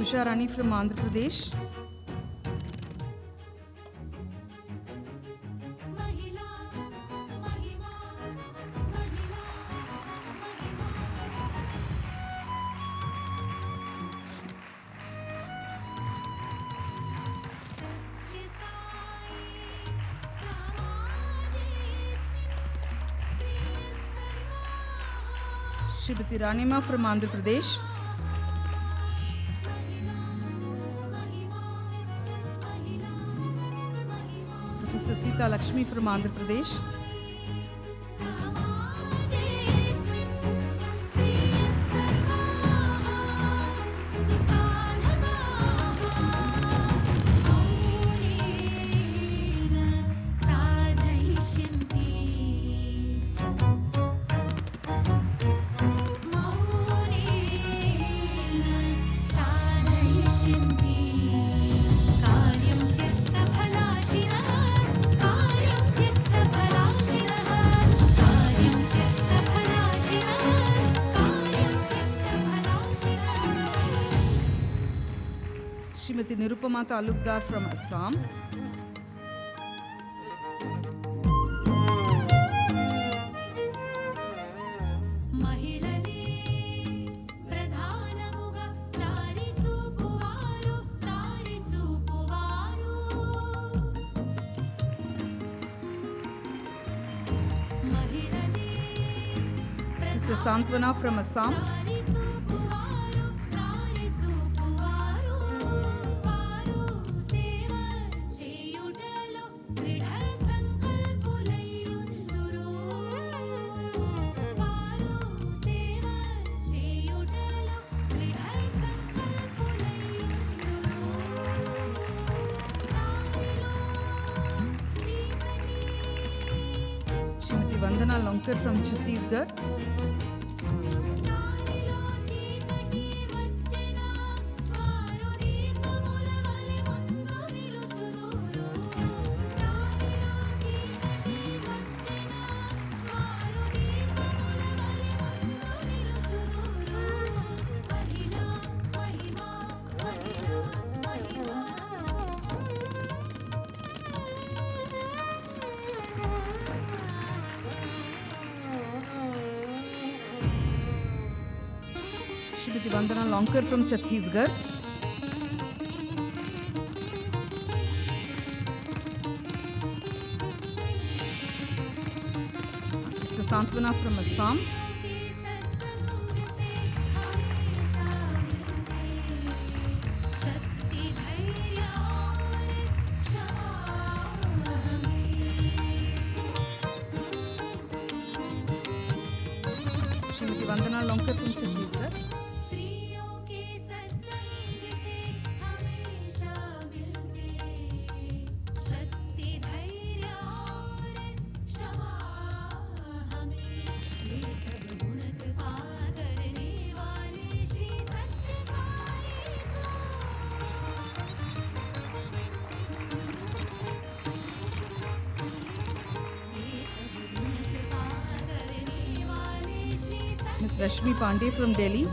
Usha Rani from Andhra Pradesh, Srimati Rani Ma from Andhra Pradesh, Professor Sita Lakshmi from Andhra Pradesh, Srimati Nirupama Talukdar from Assam, Sister Santwana from Assam, Vandana Lonkar from Chhattisgarh. Shrimati Vandana Lonkar from Chhattisgarh. Sister Santvana from Assam. Shrimati Vandana Lonkar from Chhattisgarh. Ms. Rashmi Pandey from Delhi.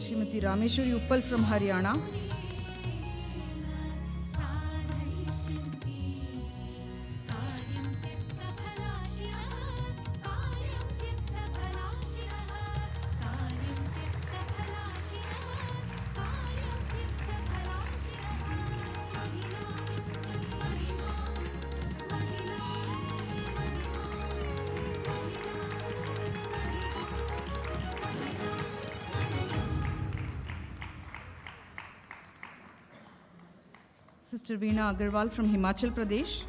Srimati Rameshwari Uppal from Haryana. Sister Veena Agarwal from Himachal Pradesh.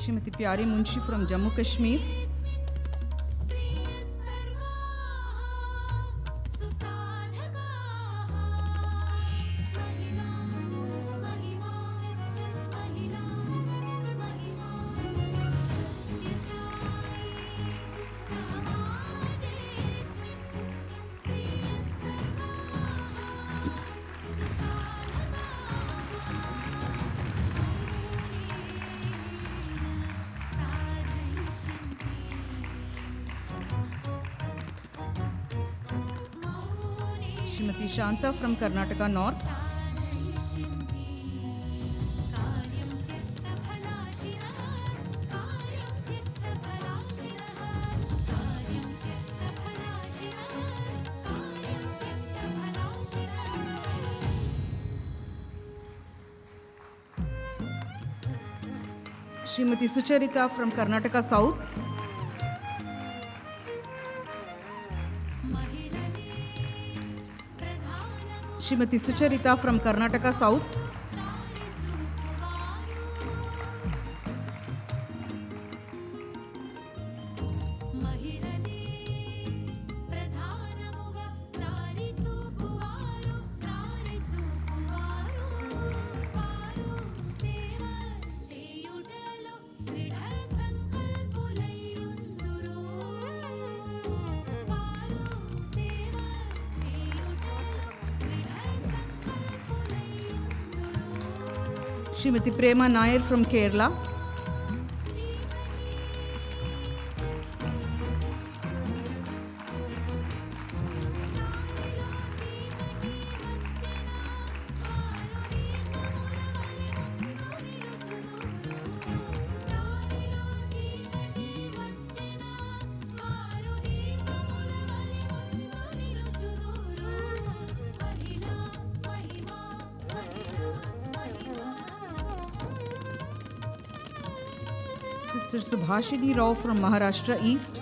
Srimati Pyari Munshi from Jammu Kashmir. Srimati Shanta from Karnataka North. Srimati Sucharita from Karnataka South. Srimati Sucharita from Karnataka South. Srimati Prema Nair from Kerala. Sister Subhashini Rao from Maharashtra East.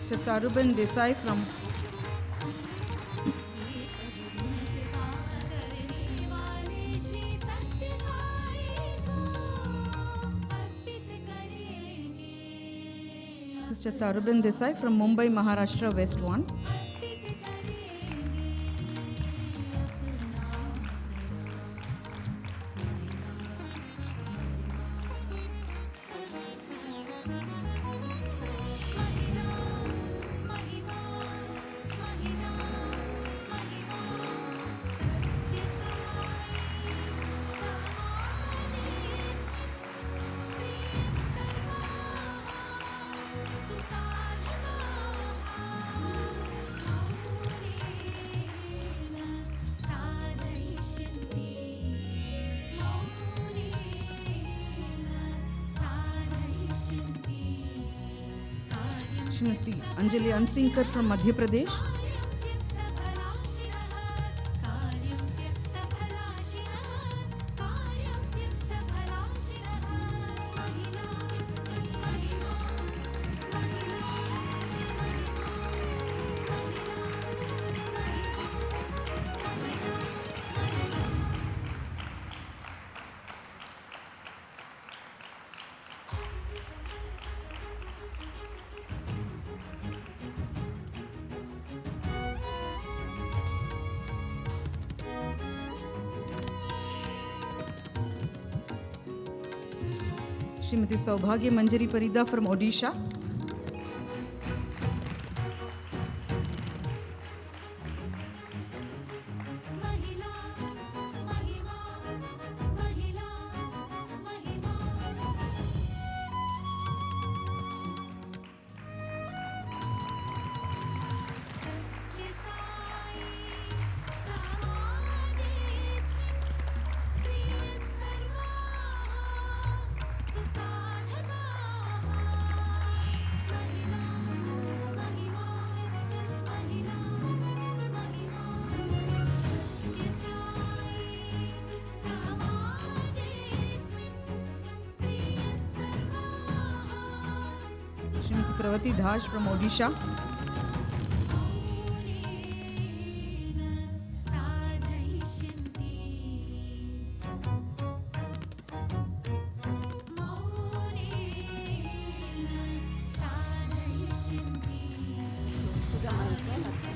Sister Taruban Desai from Sister Taruban Desai from Mumbai, Maharashtra West 1. Srimati Anjali Ansinkar from Madhya Pradesh. Srimati Saubhagya Manjari Parida from Odisha. Pravati Dhash from Odisha.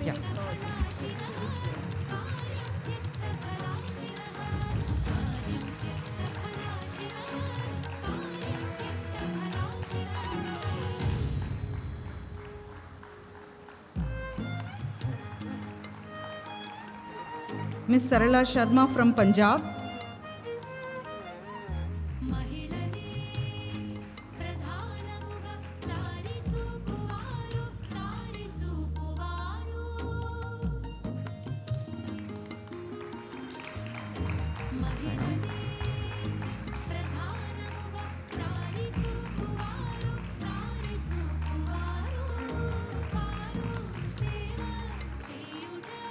Yeah. Miss Sarala Sharma from Punjab.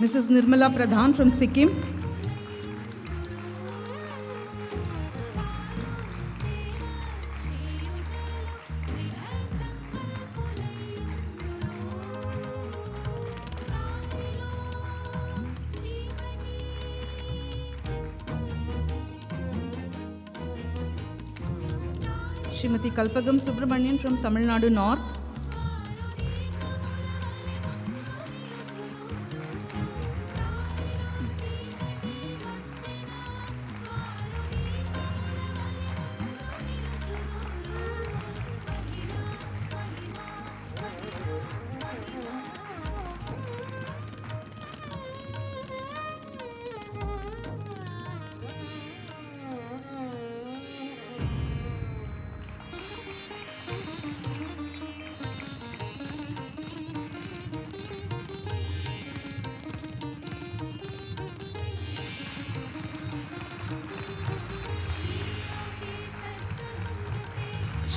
Mrs. Nirmala Pradhan from Sikkim. Srimati Kalpagam Subramanian from Tamil Nadu North.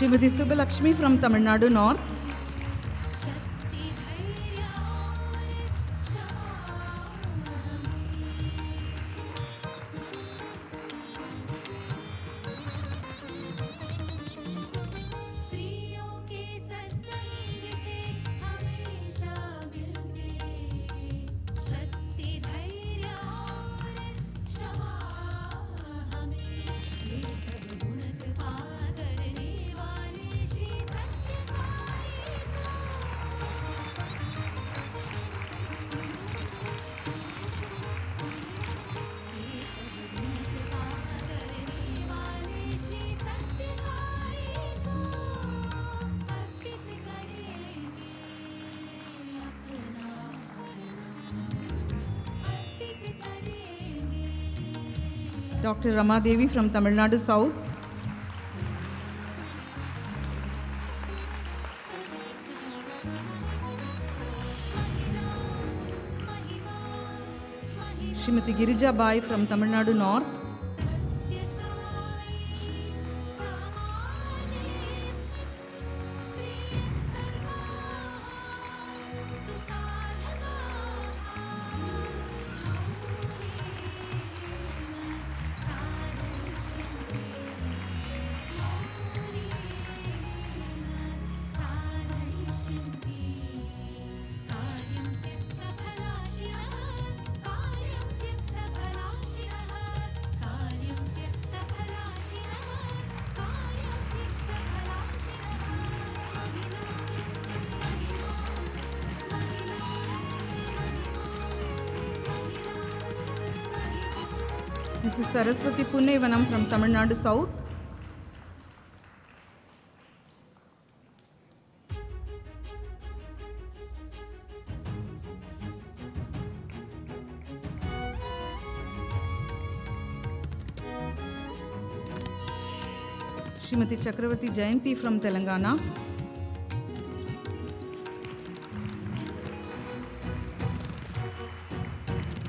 Srimati Subbalakshmi from Tamil Nadu North. Dr. Rama Devi from Tamil Nadu South. Srimati Girija Bai from Tamil Nadu North. Mrs. Saraswati Punnevanam from Tamil Nadu South. Srimati Chakravarti Jayanti from Telangana.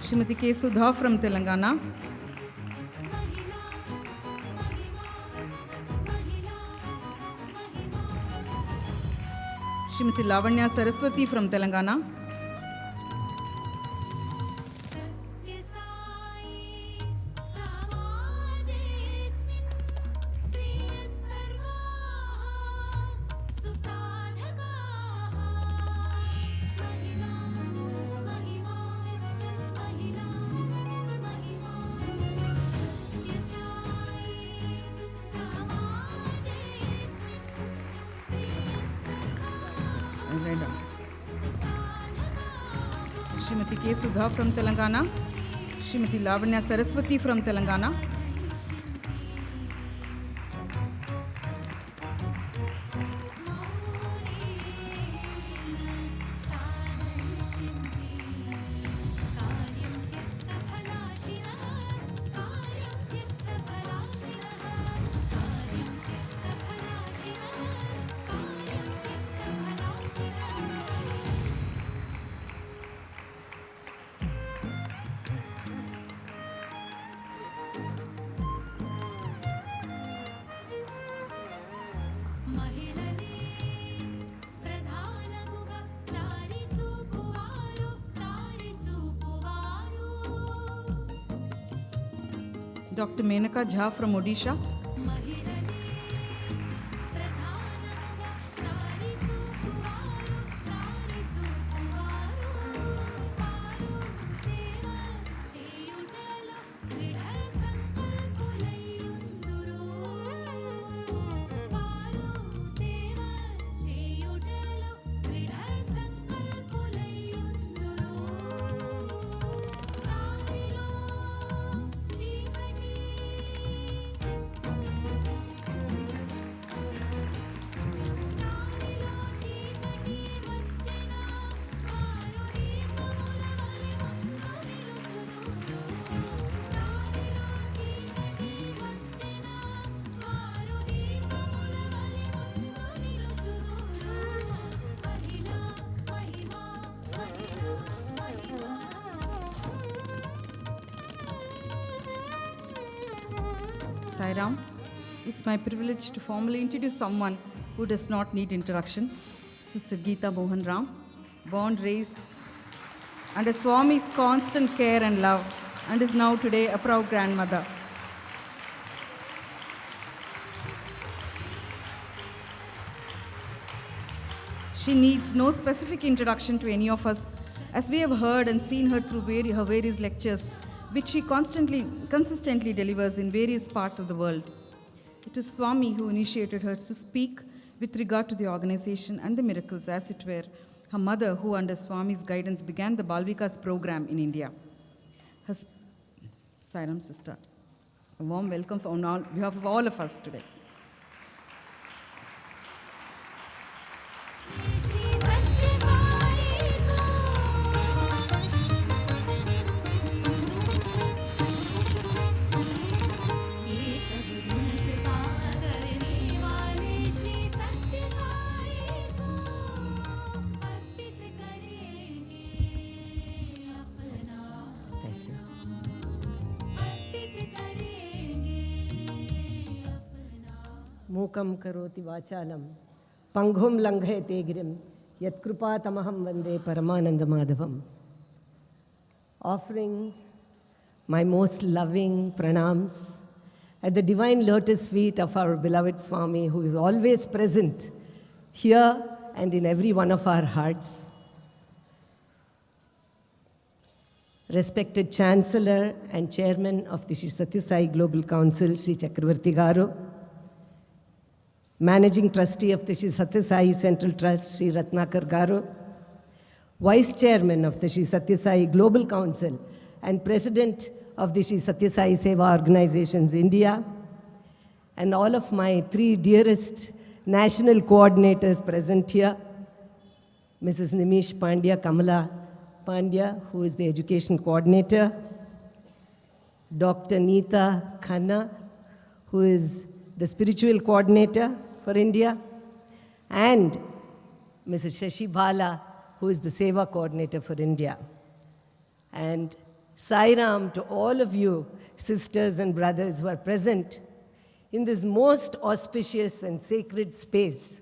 Srimati K. Sudha from Telangana. Srimati Lavanya Saraswati from Telangana. Srimati K. Sudha from Telangana. Srimati Lavanya Saraswati from Telangana. Dr. Menaka Jha from Odisha. Sai Ram, it's my privilege to formally introduce someone who does not need introduction, Sister Geeta Mohan Ram, born, raised under Swami's constant care and love, and is now today a proud grandmother. She needs no specific introduction to any of us, as we have heard and seen her through her various lectures, which she consistently delivers in various parts of the world. It is Swami who initiated her to speak with regard to the organization and the miracles, as it were her mother, who under Swami's guidance began the Balvikas program in India. Her Sai Ram sister, a warm welcome on behalf of all of us today. Mukam karoti vachalam, panghum langhayate girim, yatkrupatamaham vande paramananda madhavam. Offering my most loving pranams at the divine lotus feet of our beloved Swami, who is always present here and in every one of our hearts. Respected Chancellor and Chairman of the Sri Sathya Sai Global Council, Sri Chakravarti Garu, Managing Trustee of the Sri Sathya Sai Central Trust, Sri Ratnakar Garu, Vice Chairman of the Sri Sathya Sai Global Council and President of the Sri Sathya Sai Seva Organizations India, and all of my three dearest national coordinators present here, Mrs. Nimish Pandya, Kamala Pandya, who is the Education Coordinator, Dr. Neeta Khanna, who is the Spiritual Coordinator for India, and Mrs. Shashi Bala, who is the Seva Coordinator for India. And Sai Ram to all of you, sisters and brothers who are present in this most auspicious and sacred space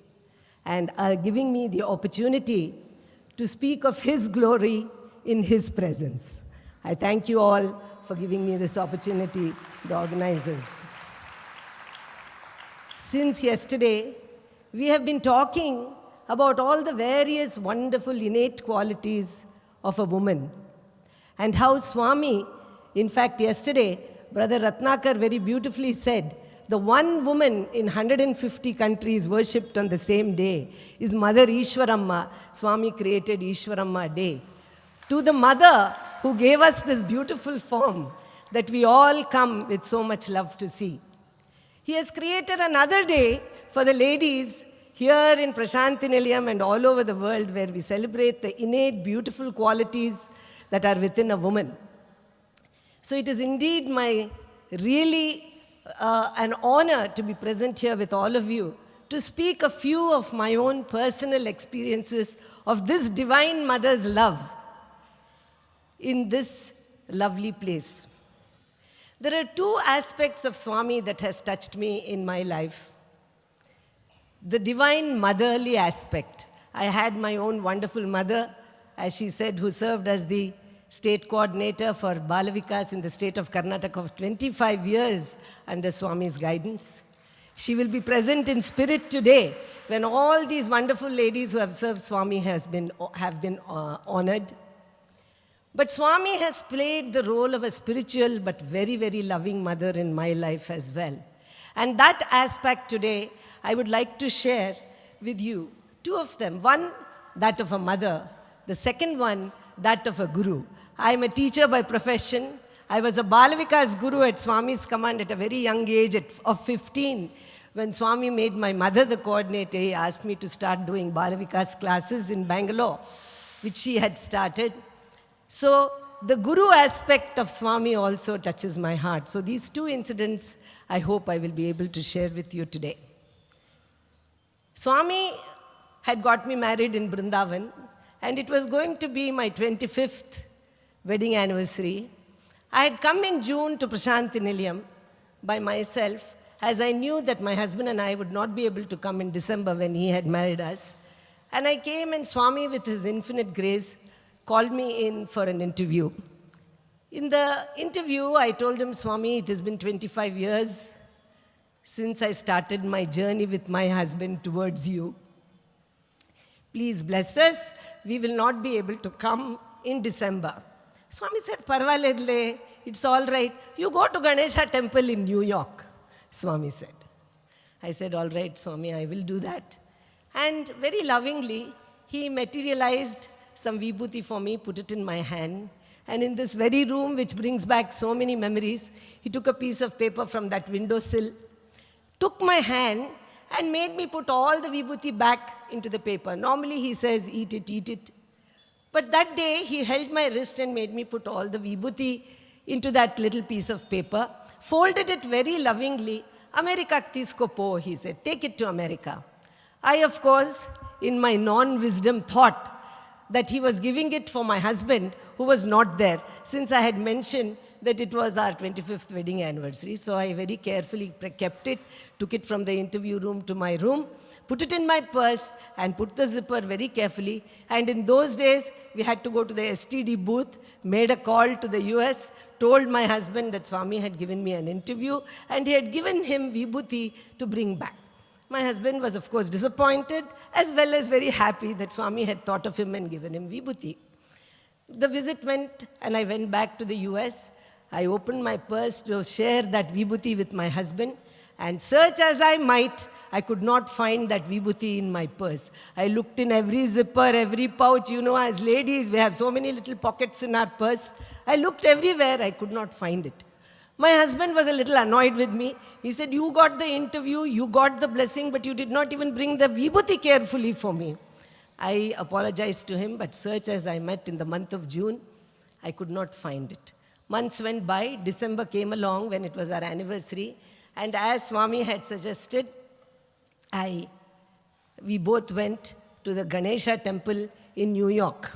and are giving me the opportunity to speak of His glory in His presence. I thank you all for giving me this opportunity, the organizers. Since yesterday, we have been talking about all the various wonderful innate qualities of a woman and how Swami, in fact, yesterday, Brother Ratnakar very beautifully said, the one woman in 150 countries worshipped on the same day is Mother Ishwaramma. Swami created Ishwaramma Day. To the mother who gave us this beautiful form that we all come with so much love to see. He has created another day for the ladies here in Prasanthi Nilayam and all over the world, where we celebrate the innate beautiful qualities that are within a woman. So it is indeed my really an honor to be present here with all of you to speak a few of my own personal experiences of this Divine Mother's love in this lovely place. There are two aspects of Swami that has touched me in my life. The divine motherly aspect. I had my own wonderful mother, as she said, who served as the state coordinator for Balavikas in the state of Karnataka for 25 years under Swami's guidance. She will be present in spirit today when all these wonderful ladies who have served Swami have been honored. But Swami has played the role of a spiritual but very, very loving mother in my life as well. And that aspect today, I would like to share with you two of them. One, that of a mother. The second one, that of a guru. I am a teacher by profession. I was a Balavikas guru at Swami's command at a very young age of 15. When Swami made my mother the coordinator, he asked me to start doing Balavikas classes in Bangalore, which she had started. So the guru aspect of Swami also touches my heart. So these two incidents, I hope I will be able to share with you today. Swami had got me married in Vrindavan, and it was going to be my 25th wedding anniversary. I had come in June to Prasanthi Nilayam by myself, as I knew that my husband and I would not be able to come in December when he had married us. And I came, and Swami, with his infinite grace, called me in for an interview. In the interview, I told him, Swami, it has been 25 years since I started my journey with my husband towards you. Please bless us. We will not be able to come in December. Swami said, Parvaledle, it's all right. You go to Ganesha temple in New York, Swami said. I said, all right, Swami, I will do that. And very lovingly, he materialized some vibhuti for me, put it in my hand. And in this very room, which brings back so many memories, he took a piece of paper from that windowsill, took my hand, and made me put all the vibhuti back into the paper. Normally he says, eat it, eat it. But that day he held my wrist and made me put all the vibhuti into that little piece of paper, folded it very lovingly. America tisko po, he said, take it to America. I, of course, in my non-wisdom thought that he was giving it for my husband who was not there, since I had mentioned that it was our 25th wedding anniversary. So I very carefully kept it, took it from the interview room to my room, put it in my purse, and put the zipper very carefully. And in those days, we had to go to the STD booth, made a call to the US, told my husband that Swami had given me an interview, and he had given him vibhuti to bring back. My husband was, of course, disappointed, as well as very happy that Swami had thought of him and given him vibhuti. The visit went, and I went back to the US. I opened my purse to share that vibhuti with my husband, and search as I might, I could not find that vibhuti in my purse. I looked in every zipper, every pouch. You know, as ladies, we have so many little pockets in our purse. I looked everywhere, I could not find it. My husband was a little annoyed with me. He said, you got the interview, you got the blessing, but you did not even bring the vibhuti carefully for me. I apologized to him, but search as I might in the month of June, I could not find it. Months went by, December came along when it was our anniversary, and as Swami had suggested, we both went to the Ganesha temple in New York.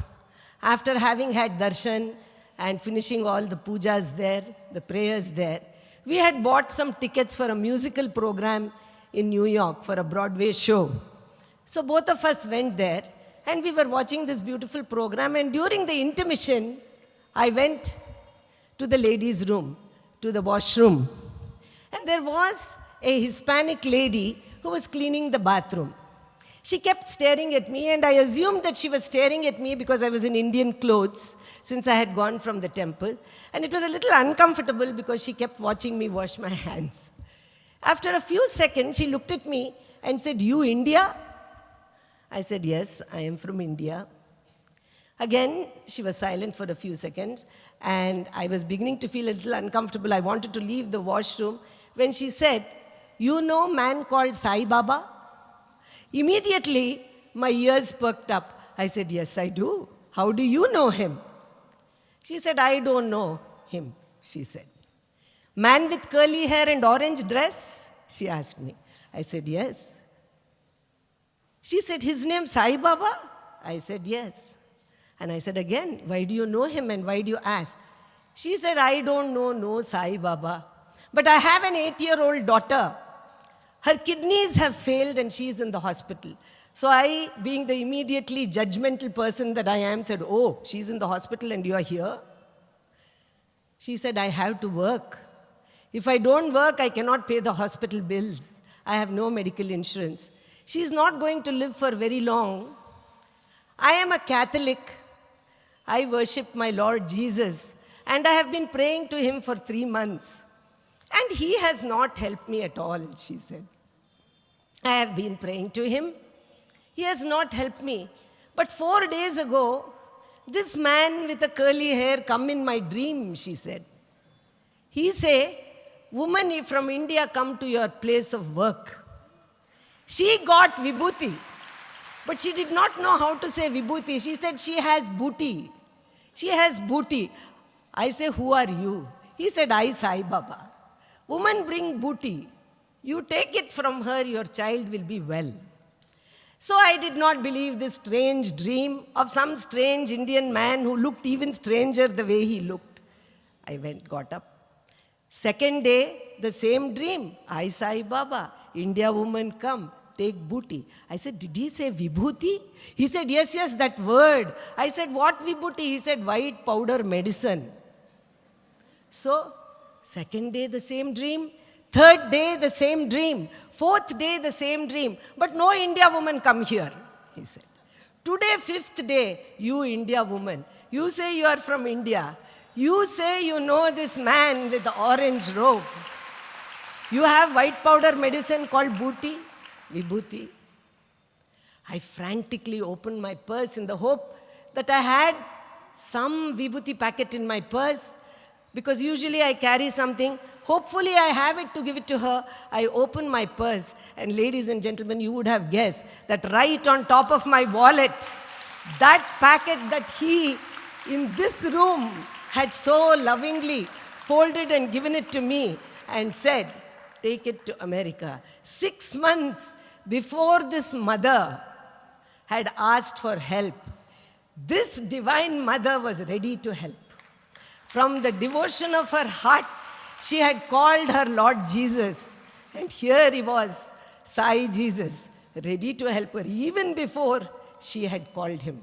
After having had darshan and finishing all the pujas there, the prayers there, we had bought some tickets for a musical program in New York for a Broadway show. So both of us went there, and we were watching this beautiful program, and during the intermission, I went to the ladies' room, to the washroom. And there was a Hispanic lady who was cleaning the bathroom. She kept staring at me, and I assumed that she was staring at me because I was in Indian clothes, since I had gone from the temple. And it was a little uncomfortable because she kept watching me wash my hands. After a few seconds, she looked at me and said, you India? I said, yes, I am from India. Again, she was silent for a few seconds, and I was beginning to feel a little uncomfortable. I wanted to leave the washroom when she said, you know a man called Sai Baba? Immediately, my ears perked up. I said, yes, I do. How do you know him? She said, I don't know him, she said. Man with curly hair and orange dress? She asked me. I said, yes. She said, his name Sai Baba? I said, yes. And I said again, why do you know him and why do you ask? She said, I don't know no Sai Baba. But I have an 8-year-old daughter. Her kidneys have failed and she is in the hospital. So I, being the immediately judgmental person that I am, said, "Oh, she's in the hospital and you are here?" She said, "I have to work. If I don't work, I cannot pay the hospital bills. I have no medical insurance. She's not going to live for very long. I am a Catholic. I worship my Lord Jesus, and I have been praying to him for 3 months. And he has not helped me at all," she said. "I have been praying to him. He has not helped me. But 4 days ago, this man with a curly hair come in my dream," she said. "He say, 'Woman from India, come to your place of work.' She got vibhuti, but she did not know how to say vibhuti. She said she has booty. She has booty." I say, "Who are you?" He said, "I, Sai Baba. Woman, bring booty. You take it from her, your child will be well." So I did not believe this strange dream of some strange Indian man who looked even stranger the way he looked. I got up. Second day, the same dream. "I, Sai Baba, India woman, come, take booty." I said, "Did he say vibhuti?" He said, yes, that word." I said, "What vibhuti?" He said, "White powder medicine." So, second day, the same dream. Third day, the same dream. Fourth day, the same dream. "But no India woman come here," he said. "Today, fifth day, you India woman. You say you are from India. You say you know this man with the orange robe. You have white powder medicine called booty, vibhuti." I frantically opened my purse in the hope that I had some vibhuti packet in my purse, because usually I carry something. Hopefully I have it to give it to her. I opened my purse, and ladies and gentlemen, you would have guessed that right on top of my wallet, that packet that he in this room had so lovingly folded and given it to me and said, "Take it to America." 6 months before this mother had asked for help, this divine mother was ready to help. From the devotion of her heart, she had called her Lord Jesus. And here he was, Sai Jesus, ready to help her even before she had called him.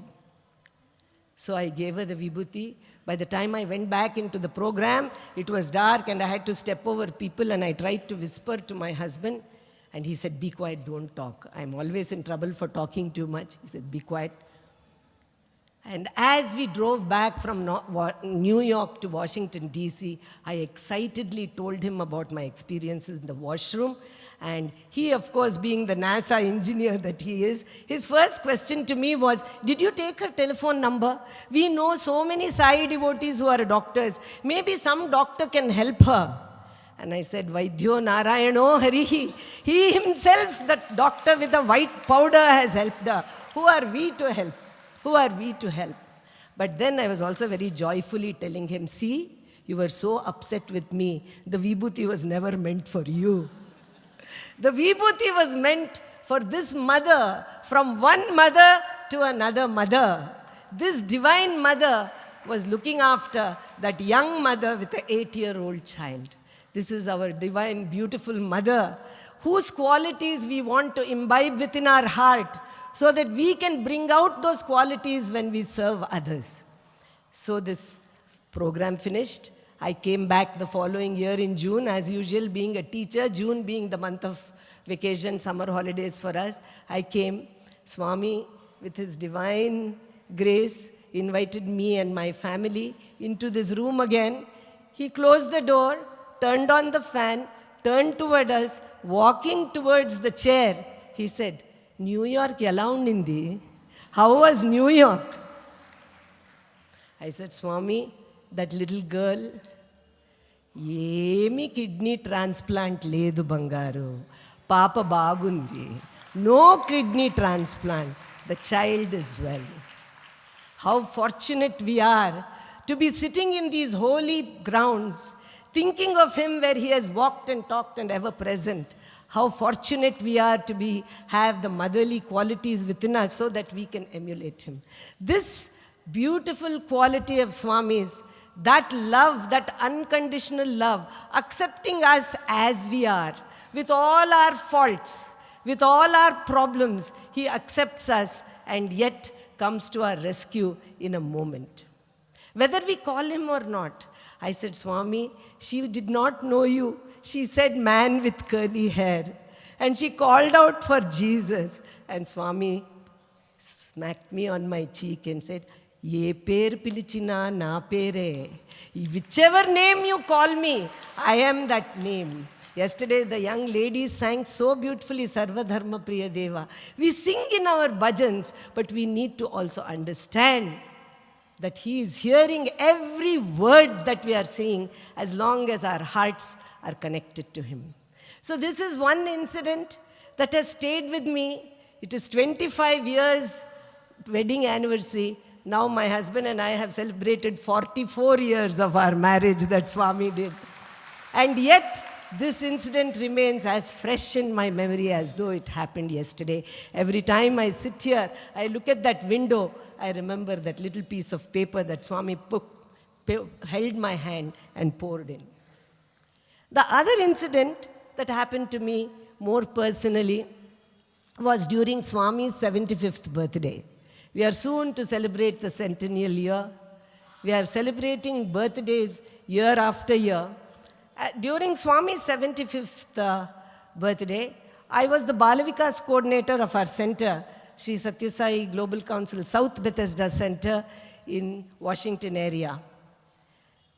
So I gave her the vibhuti. By the time I went back into the program, it was dark and I had to step over people, and I tried to whisper to my husband. And he said, "Be quiet, don't talk. I'm always in trouble for talking too much." He said, "Be quiet." And as we drove back from New York to Washington, D.C., I excitedly told him about my experiences in the washroom. And he, of course, being the NASA engineer that he is, his first question to me was, "Did you take her telephone number? We know so many Sai devotees who are doctors. Maybe some doctor can help her." And I said, "Vaidyo Narayano Harihi." He himself, that doctor with the white powder, has helped her. Who are we to help? Who are we to help? But then I was also very joyfully telling him, "See, you were so upset with me. The vibhuti was never meant for you. The vibhuti was meant for this mother, from one mother to another mother. This divine mother was looking after that young mother with an 8-year-old child. This is our divine, beautiful mother, whose qualities we want to imbibe within our heart, so that we can bring out those qualities when we serve others." So this program finished. I came back the following year in June, as usual, being a teacher, June being the month of vacation, summer holidays for us. I came. Swami, with his divine grace, invited me and my family into this room again. He closed the door, turned on the fan, turned toward us, walking towards the chair. He said, "New York ela undindi? How was New York?" I said, "Swami, that little girl, ఏమి kidney transplant లేదు బంగారు. పాప బాగుంది. No kidney transplant. The child is well." How fortunate we are to be sitting in these holy grounds, thinking of him where he has walked and talked and ever present. How fortunate we are to have the motherly qualities within us so that we can emulate him. This beautiful quality of Swami's, that love, that unconditional love, accepting us as we are, with all our faults, With all our problems, He accepts us and yet comes to our rescue in a moment. Whether we call Him or not, I said, Swami, she did not know you. She said, man with curly hair. And she called out for Jesus. And Swami smacked me on my cheek and said, Ye per pilichina na pere. Whichever name you call me, I am that name. Yesterday, the young ladies sang so beautifully, Sarva Dharma Priya Deva. We sing in our bhajans, but we need to also understand that He is hearing every word that we are saying as long as our hearts are connected to Him. So this is one incident that has stayed with me. It is 25 years wedding anniversary. Now my husband and I have celebrated 44 years of our marriage that Swami did. And yet, this incident remains as fresh in my memory as though it happened yesterday. Every time I sit here, I look at that window, I remember that little piece of paper that Swami held my hand and poured in. The other incident that happened to me more personally was during Swami's 75th birthday. We are soon to celebrate the centennial year. We are celebrating birthdays year after year. During Swami's 75th birthday, I was the Balavikas coordinator of our center, Sri Sathya Sai Global Council South Bethesda Center in Washington area.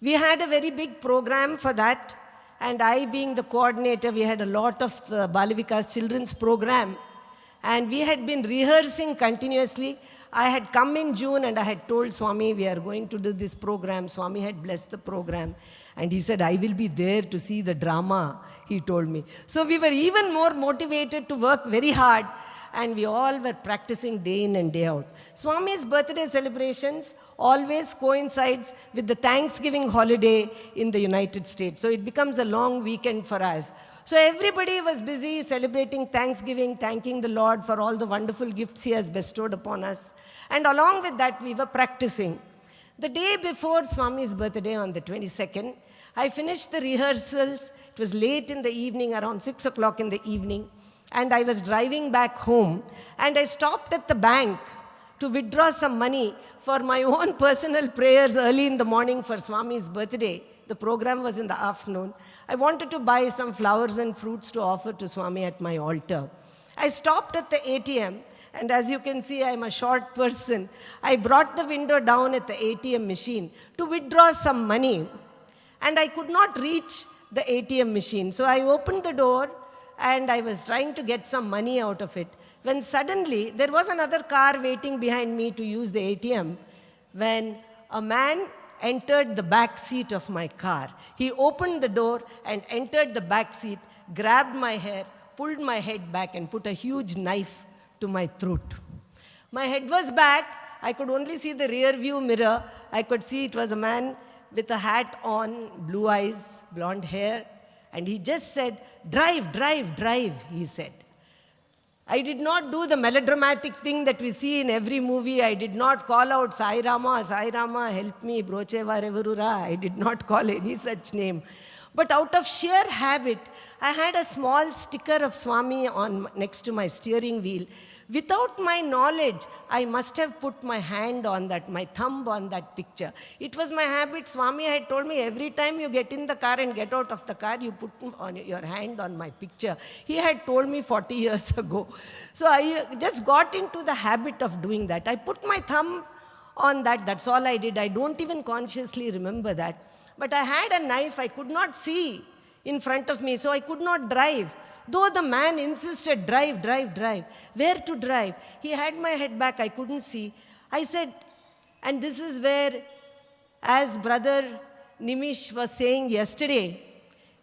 We had a very big program for that, and I being the coordinator, we had a lot of Balavikas children's program, and we had been rehearsing continuously. I had come in June and I had told Swami, we are going to do this program. Swami had blessed the program. And he said, I will be there to see the drama, he told me. So we were even more motivated to work very hard. And we all were practicing day in and day out. Swami's birthday celebrations always coincides with the Thanksgiving holiday in the United States. So it becomes a long weekend for us. So everybody was busy celebrating Thanksgiving, thanking the Lord for all the wonderful gifts He has bestowed upon us. And along with that, we were practicing. The day before Swami's birthday on the 22nd, I finished the rehearsals. It was late in the evening, around 6 o'clock in the evening. And I was driving back home. And I stopped at the bank to withdraw some money for my own personal prayers early in the morning for Swami's birthday. The program was in the afternoon. I wanted to buy some flowers and fruits to offer to Swami at my altar. I stopped at the ATM, and as you can see, I'm a short person. I brought the window down at the ATM machine to withdraw some money, and I could not reach the ATM machine. So I opened the door, and I was trying to get some money out of it, when suddenly there was another car waiting behind me to use the ATM, when a man entered the back seat of my car. He opened the door and entered the back seat, grabbed my hair, pulled my head back and put a huge knife to my throat. My head was back. I could only see the rear view mirror. I could see it was a man with a hat on, blue eyes, blonde hair. And he just said, drive, drive, drive, he said. I did not do the melodramatic thing that we see in every movie. I did not call out Sai Rama, help me, broche varevurura. I did not call any such name. But out of sheer habit, I had a small sticker of Swami on next to my steering wheel. Without my knowledge, I must have put my hand on that, my thumb on that picture. It was my habit. Swami had told me, every time you get in the car and get out of the car, you put on your hand on my picture. He had told me 40 years ago. So I just got into the habit of doing that. I put my thumb on that. That's all I did. I don't even consciously remember that. But I had a knife. I could not see in front of me, so I could not drive. Though the man insisted, drive, drive, drive. Where to drive? He had my head back, I couldn't see. I said, and this is where, as Brother Nimish was saying yesterday,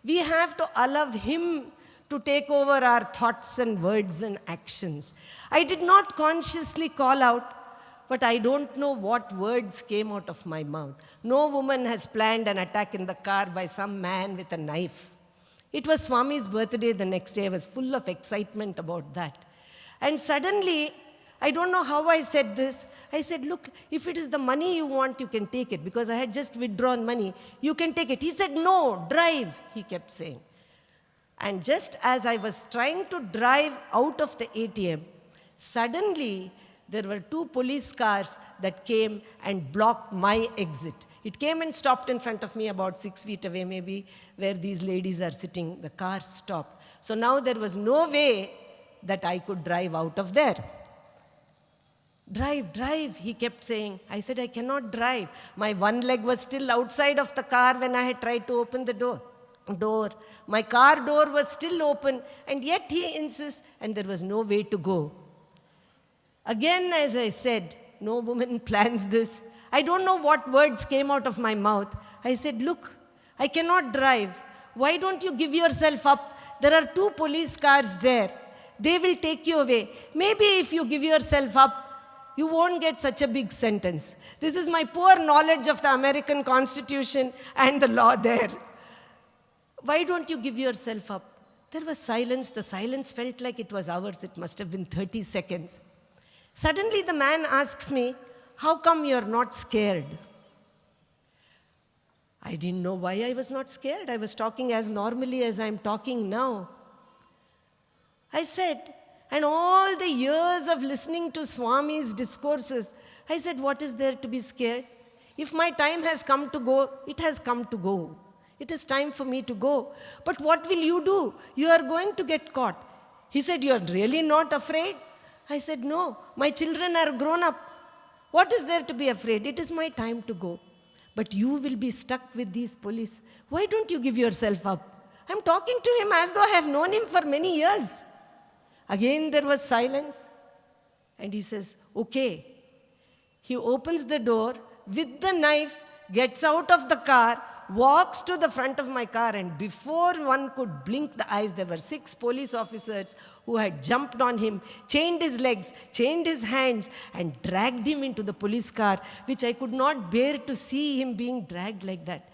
we have to allow Him to take over our thoughts and words and actions. I did not consciously call out, but I don't know what words came out of my mouth. No woman has planned an attack in the car by some man with a knife. It was Swami's birthday the next day. I was full of excitement about that. And suddenly, I don't know how I said this. I said, look, if it is the money you want, you can take it. Because I had just withdrawn money. You can take it. He said, no, drive, he kept saying. And just as I was trying to drive out of the ATM, suddenly there were 2 police cars that came and blocked my exit. It came and stopped in front of me about 6 feet away maybe, where these ladies are sitting. The car stopped. So now there was no way that I could drive out of there. Drive, drive, he kept saying. I said, I cannot drive. My one leg was still outside of the car when I had tried to open the door. My car door was still open, and yet he insists, and there was no way to go. Again, as I said, no woman plans this. I don't know what words came out of my mouth. I said, look, I cannot drive. Why don't you give yourself up? There are 2 police cars there. They will take you away. Maybe if you give yourself up, you won't get such a big sentence. This is my poor knowledge of the American Constitution and the law there. Why don't you give yourself up? There was silence. The silence felt like it was hours. It must have been 30 seconds. Suddenly the man asks me, how come you're not scared? I didn't know why I was not scared. I was talking as normally as I'm talking now. I said, and all the years of listening to Swami's discourses, I said, what is there to be scared? If my time has come to go, it has come to go. It is time for me to go. But what will you do? You are going to get caught. He said, you are really not afraid? I said, no, my children are grown up. What is there to be afraid? It is my time to go. But you will be stuck with these police. Why don't you give yourself up? I'm talking to him as though I have known him for many years. Again there was silence. And he says, okay. He opens the door with the knife, gets out of the car, walks to the front of my car, and before one could blink the eyes, there were 6 police officers who had jumped on him, chained his legs, chained his hands, and dragged him into the police car, which I could not bear to see him being dragged like that.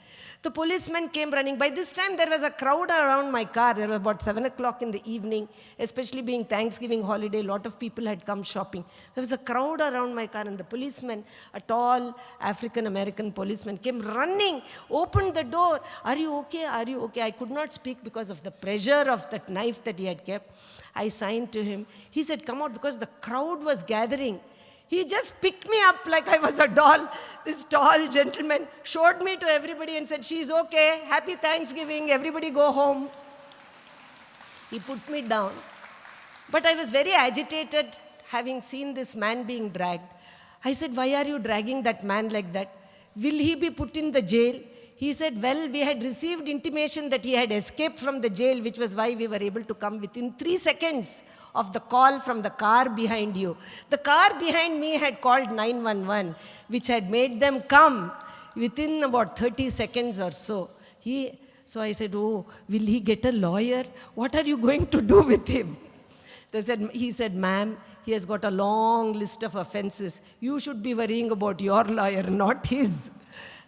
The policemen came running. By this time, there was a crowd around my car. There was about 7 o'clock in the evening, especially being Thanksgiving holiday. A lot of people had come shopping. There was a crowd around my car, and the policeman, a tall African-American policeman, came running, opened the door. Are you okay? Are you okay? I could not speak because of the pressure of that knife that he had kept. I signed to him. He said, come out, because the crowd was gathering. He just picked me up like I was a doll. This tall gentleman showed me to everybody and said, she's okay, happy Thanksgiving, everybody go home. He put me down. But I was very agitated having seen this man being dragged. I said, why are you dragging that man like that? Will he be put in the jail? He said, well, we had received intimation that he had escaped from the jail, which was why we were able to come within 3 seconds of the call from the car behind you. The car behind me had called 911, which had made them come within about 30 seconds or so. So I said, oh, will he get a lawyer? What are you going to do with him? He said, ma'am, he has got a long list of offenses. You should be worrying about your lawyer, not his.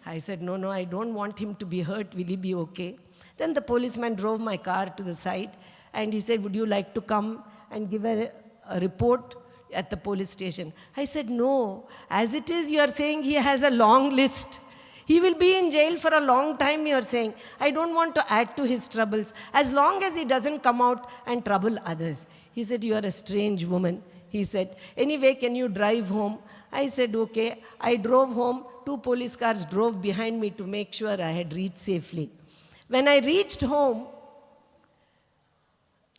I said, no, I don't want him to be hurt. Will he be okay? Then the policeman drove my car to the side, and he said, would you like to come and give a report at the police station? I said, no. As it is, you are saying he has a long list. He will be in jail for a long time, you are saying. I don't want to add to his troubles, as long as he doesn't come out and trouble others. He said, you are a strange woman. He said, anyway, can you drive home? I said, okay. I drove home. 2 police cars drove behind me to make sure I had reached safely. When I reached home,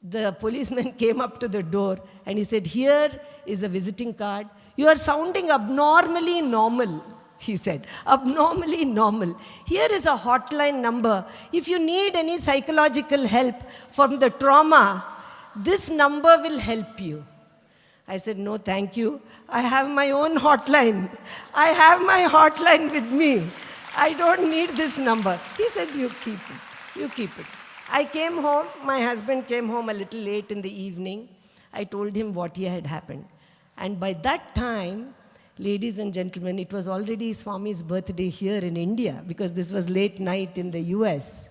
the policeman came up to the door and he said, here is a visiting card. You are sounding abnormally normal, he said. Abnormally normal. Here is a hotline number. If you need any psychological help from the trauma, this number will help you. I said, no, thank you. I have my own hotline. I have my hotline with me. I don't need this number. He said, you keep it. You keep it. I came home. My husband came home a little late in the evening. I told him what had happened. And by that time, ladies and gentlemen, it was already Swami's birthday here in India, because this was late night in the US.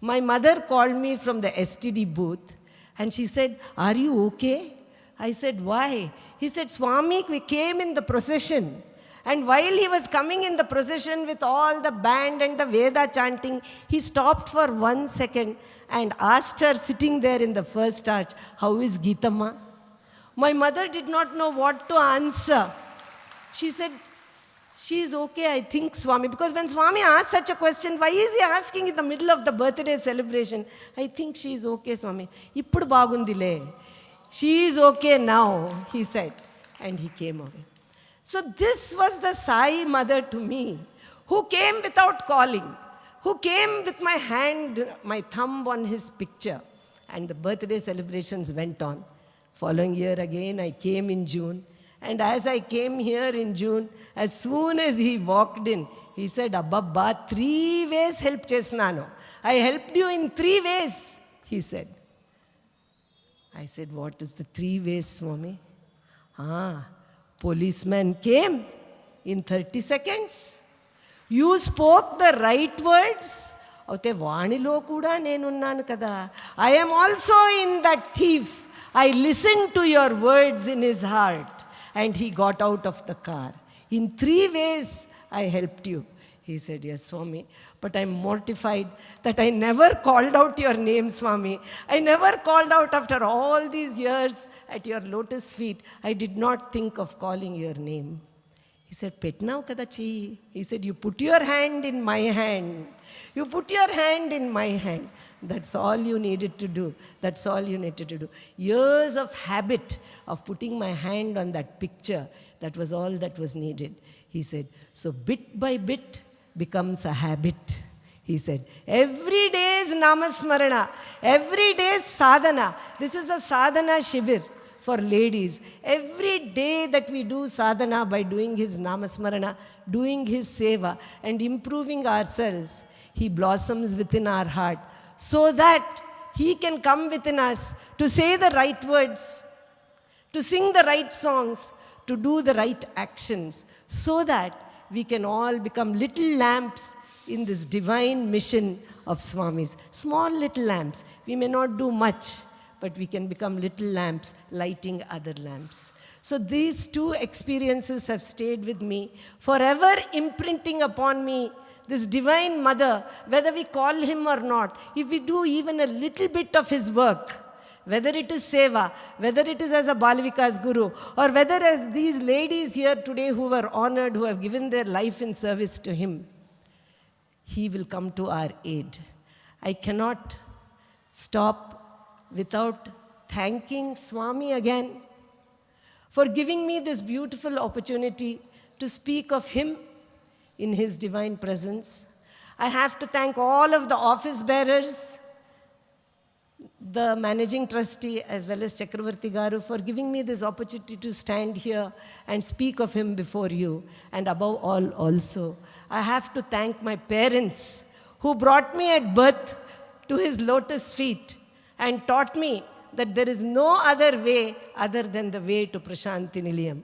My mother called me from the STD booth, and she said, are you okay? I said, why? He said, Swami, we came in the procession. And while he was coming in the procession with all the band and the Veda chanting, he stopped for 1 second and asked her sitting there in the first arch, "How is Geetama?" My mother did not know what to answer. She said, "She's okay, I think, Swami." Because when Swami asked such a question, why is he asking in the middle of the birthday celebration? "I think she's okay, Swami." "Ippudu bagundile. She is okay now," he said. And he came away. So this was the Sai mother to me, who came without calling, who came with my hand, my thumb on his picture. And the birthday celebrations went on. Following year again, I came in June. And as I came here in June, as soon as he walked in, he said, "Abbabba, 3 ways help chesnano. I helped you in 3 ways, he said. I said, "What is the 3 ways, Swami?" Policeman came in 30 seconds. You spoke the right words. Aute vaanilo kuda nenunnanu kada. I am also in that thief. I listened to your words in his heart. And he got out of the car. In 3 ways, I helped you. He said, "Yes, Swami, but I'm mortified that I never called out your name, Swami. I never called out after all these years at your lotus feet. I did not think of calling your name." He said, "Petnav kadachi." He said, "You put your hand in my hand. You put your hand in my hand." That's all you needed to do. That's all you needed to do. Years of habit of putting my hand on that picture, that was all that was needed. He said, so bit by bit becomes a habit. He said, every day is Namasmarana, every day is sadhana. This is a sadhana shibir for ladies. Every day that we do sadhana by doing his Namasmarana, doing his seva and improving ourselves, he blossoms within our heart so that he can come within us to say the right words, to sing the right songs, to do the right actions, so that we can all become little lamps in this divine mission of Swami's. Small little lamps. We may not do much, but we can become little lamps lighting other lamps. So these two experiences have stayed with me, forever imprinting upon me this divine mother, whether we call him or not. If we do even a little bit of his work, whether it is seva, whether it is as a Balavika's guru, or whether as these ladies here today who were honored, who have given their life in service to him, he will come to our aid. I cannot stop without thanking Swami again for giving me this beautiful opportunity to speak of him in his divine presence. I have to thank all of the office bearers, the managing trustee as well as Chakravarti Garu for giving me this opportunity to stand here and speak of him before you. And above all also, I have to thank my parents who brought me at birth to his lotus feet and taught me that there is no other way other than the way to Prasanthi Nilayam.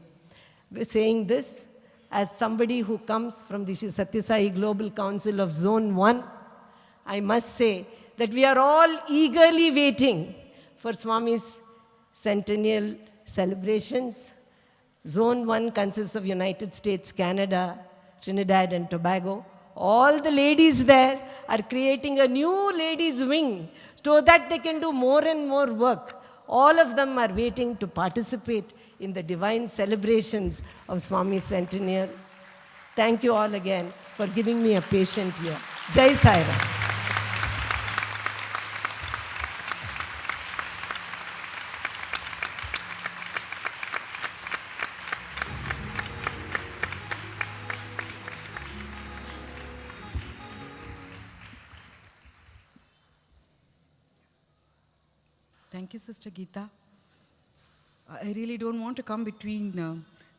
Saying this as somebody who comes from the Sathya Sai Global Council of Zone 1, I must say that we are all eagerly waiting for Swami's centennial celebrations. Zone 1 consists of United States, Canada, Trinidad and Tobago. All the ladies there are creating a new ladies' wing so that they can do more and more work. All of them are waiting to participate in the divine celebrations of Swami's centennial. Thank you all again for giving me a patient ear. Jai Sai Ram. Thank you, Sister Geeta. I really don't want to come between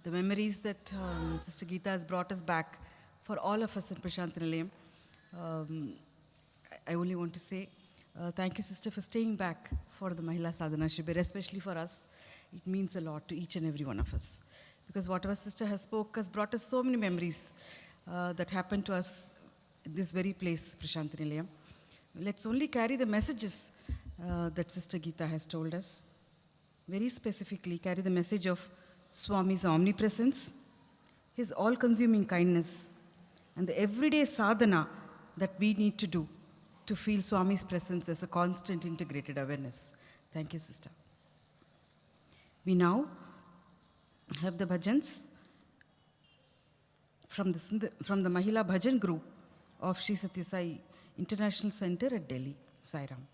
the memories that Sister Geeta has brought us back for all of us in Prasanthi Nilayam. I only want to say thank you, Sister, for staying back for the Mahila Sadhana Shibir, especially for us. It means a lot to each and every one of us. Because whatever Sister has spoke has brought us so many memories that happened to us in this very place, Prasanthi Nilayam. Let's only carry the messages that Sister Geeta has told us. Very specifically, carry the message of Swami's omnipresence, his all-consuming kindness, and the everyday sadhana that we need to do to feel Swami's presence as a constant integrated awareness. Thank you, sister. We now have the bhajans from the Mahila Bhajan group of Sri Sathya Sai International Center at Delhi. Sai Ram.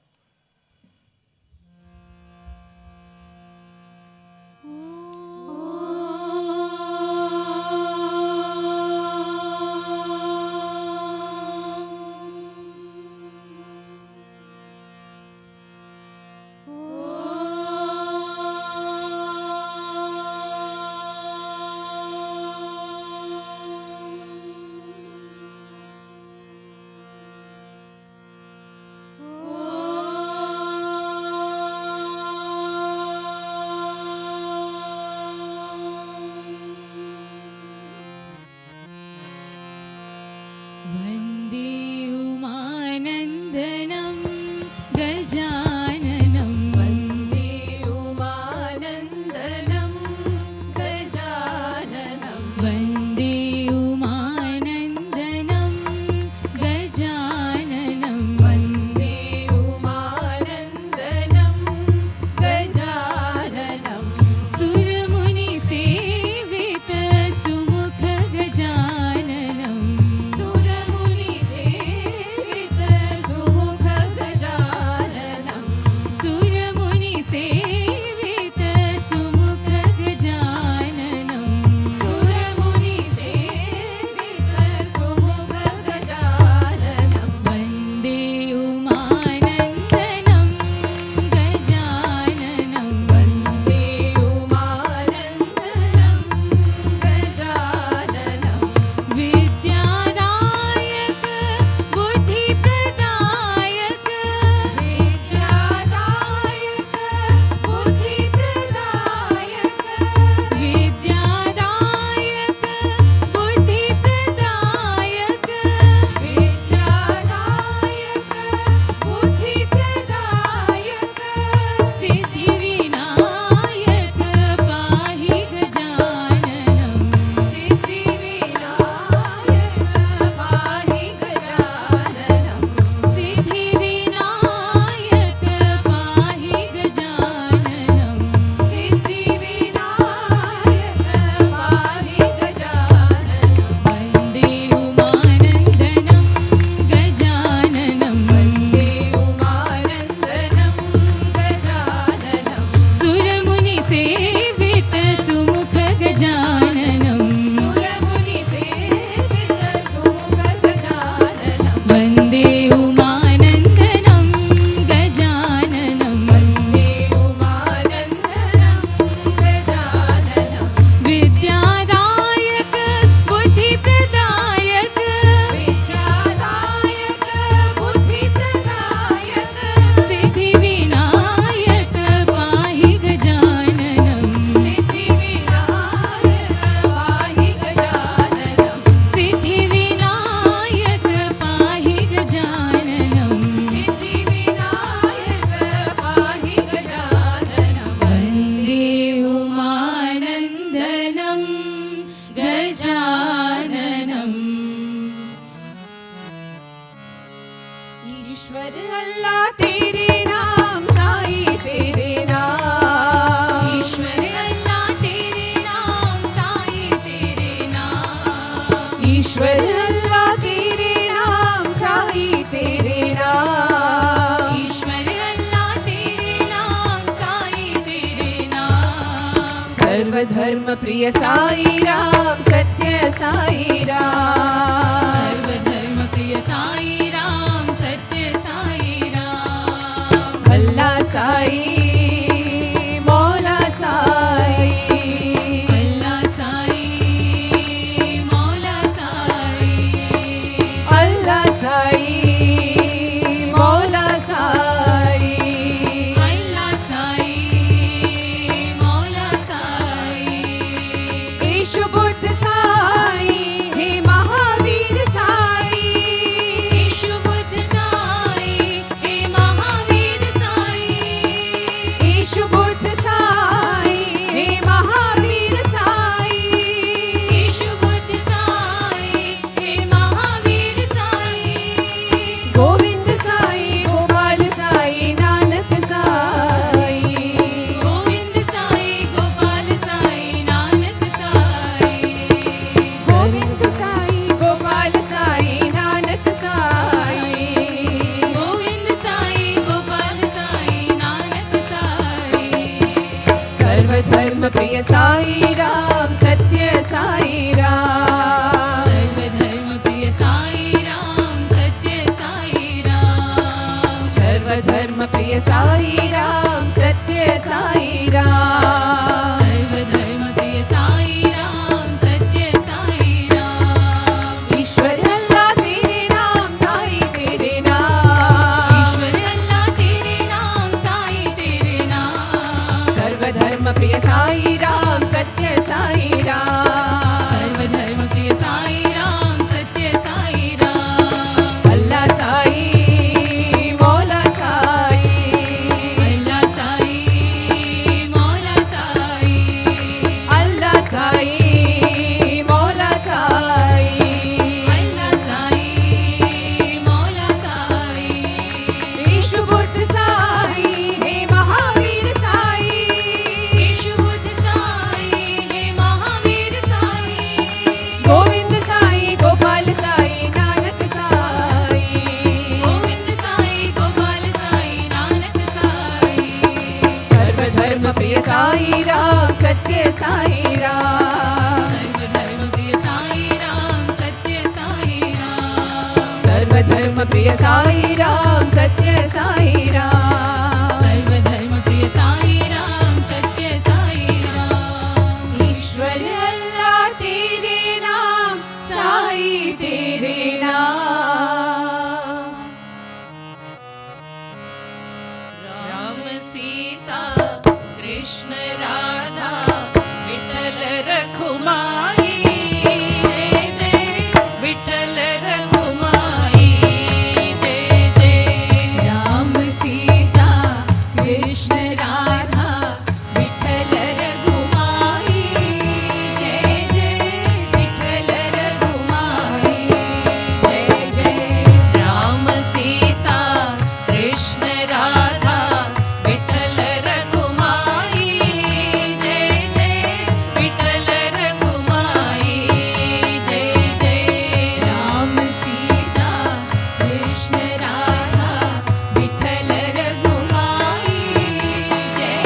Vande Umanandanam Gajananam. Vande Umanandanam Gajananam. Vande Umanandanam Gajananam. Vande Umanandanam Gajananam. Suramuni sevita sumukha Gajananam. ईश्वर अल्लाह तेरे नाम साई तेरे नाम ईश्वर अल्लाह तेरे नाम साई तेरे नाम ईश्वर अल्लाह तेरे नाम साई तेरे नाम ईश्वर अल्लाह तेरे नाम साई तेरे नाम सर्वधर्म प्रिय साई राम सत्य साई राम सर्वधर्म प्रिय साई राम सत्य साई राम अल्लाह साई मौला साई अल्लाह साई मौला साई अल्लाह साई मौला साई अल्लाह साई मौला साई ईशु बुद्ध साई हे महावीर साई ईशु बुद्ध साई हे महावीर साई प्रिय साई राम सत्य साई राम सर्वधर्म प्रिय साई राम सत्य साई राम सर्वधर्म प्रिय साई राम सत्य साई राम सर्वधर्म प्रिय साई राम सत्य साई राम ईश्वर अल्लाह तेरे नाम साई तेरे नाम ईश्वर अल्लाह तेरे नाम साई तेरे नाम सर्वधर्म प्रिय साई राम सत्य साई राम सर्वधर्म प्रिय साई राम सत्य साई राम अल्लाह साई मौला साई अल्लाह साई मौला साई अल्लाह साई मौला साई अल्लाह साई मौला साई ईशु बुद्ध साई हे महावीर साई यीशु बुद्ध साई हे महावीर साई गोविंद साई गोपाल साई नानक साई गोविंद साई गोपाल साई नानक साई सर्वधर्म प्रिय साई राम सत्य साई राम सर्वधर्म प्रिय साई राम सत्य साई राम सर्वधर्म प्रिय साई राम सत्य साई राम सर्वधर्म प्रिय साई राम सत्य साई राम ईश्वर अल्लाह तेरे नाम साई तेरे नाम राम सीता कृष्ण राधा विठल रखुमाई जय जय विठल रखुमाई जय जय राम सीता कृष्ण राधा विठ्ठल रघुमाई जय जय विठ्ठल रघुमाई जय जय राम सीता कृष्ण राधा विठल रघुमाई जय जय विठल रघुमाई जय जय राम सीता कृष्ण राधा विठ्ठल रघुमाई जय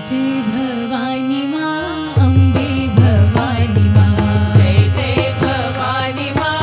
जय भवानी माँ अम्बे भवानी माँ जय जय भवानी माँ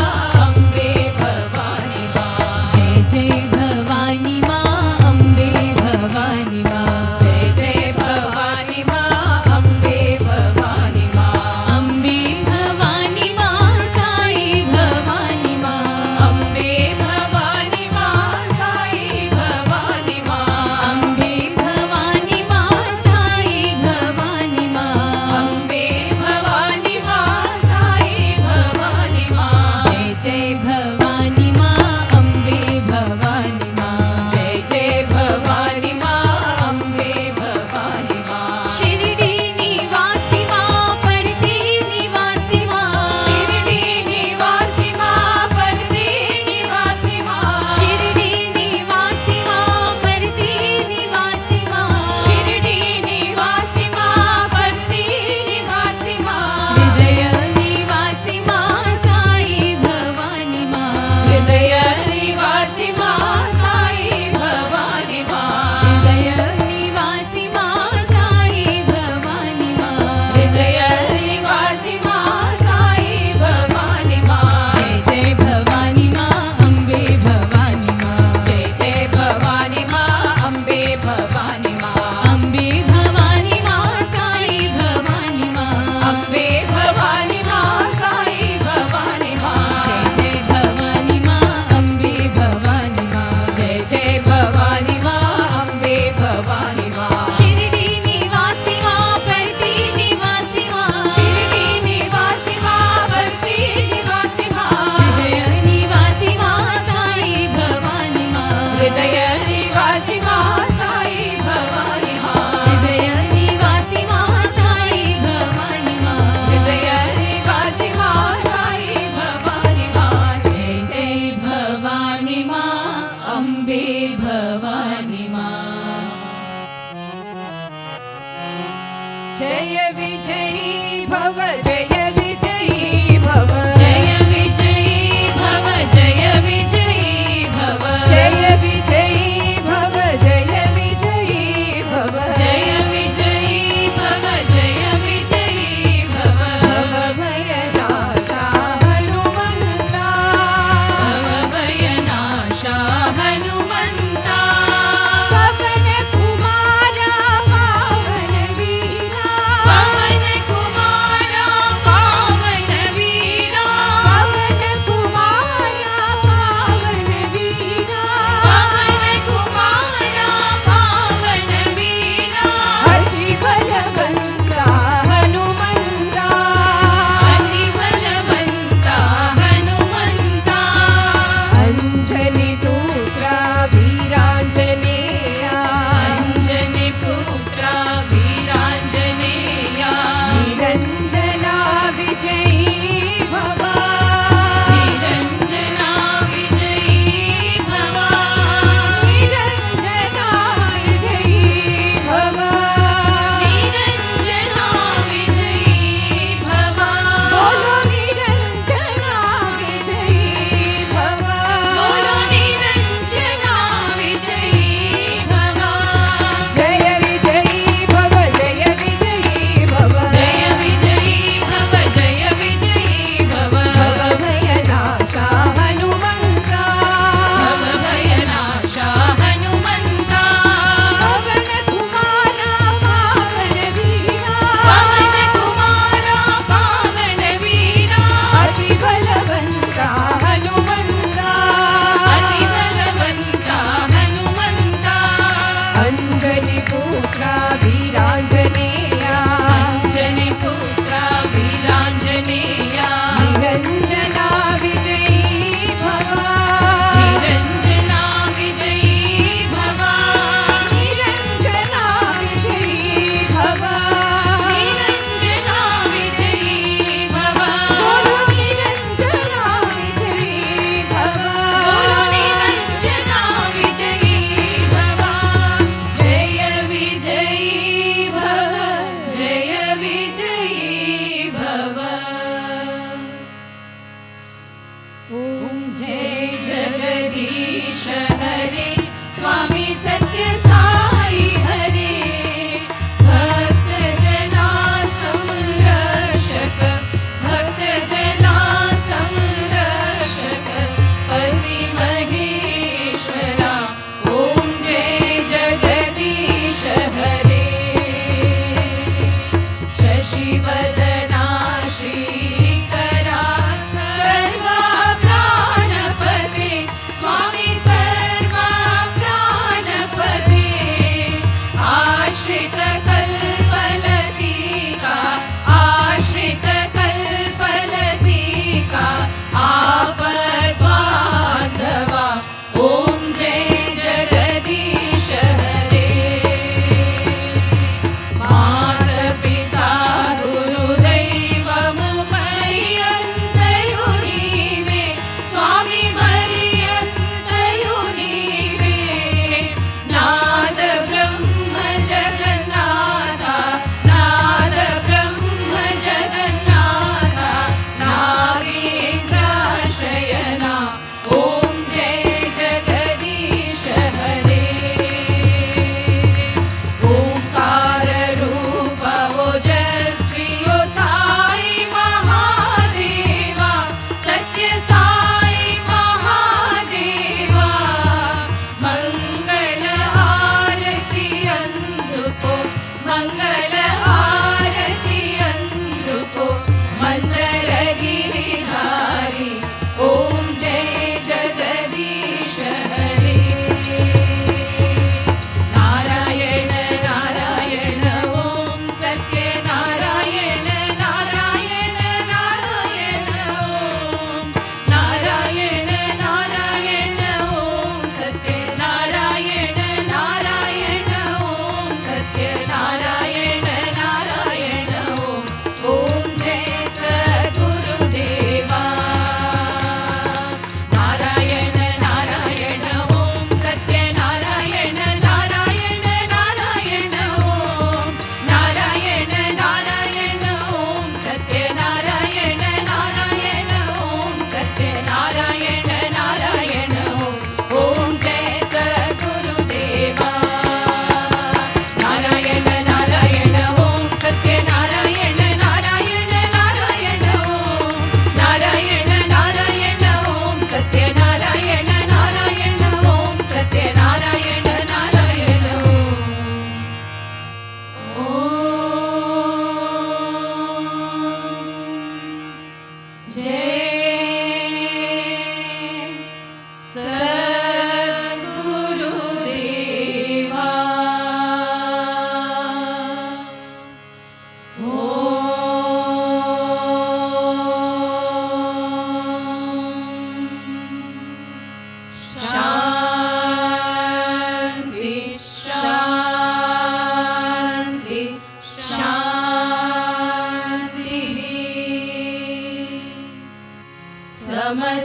अम्बे भवानी माँ जय जय भवानी माँ अम्बे भवानी माँ जय जय भवानी माँ अम्बे भवानी माँ अम्बे भवानी माँ साई भवानी माँ अम्बे भवानी माँ साई भवानी माँ अम्बे भवानी माँ साई भवानी माँ अम्बे भवानी माँ साई भवानी माँ जय जय भवानी माँ अम्बे भवानी माँ जय जय भवानी माँ अम्बे भवानी माँ शिरडी निवासी माँ परती निवासी माँ शिरडी निवासी माँ परती निवासी माँ शिरडी निवासी माँ परती निवासी माँ शिरडी निवासी माँ परती निवासी माँ हृदय निवासी माँ साई भवानी माँ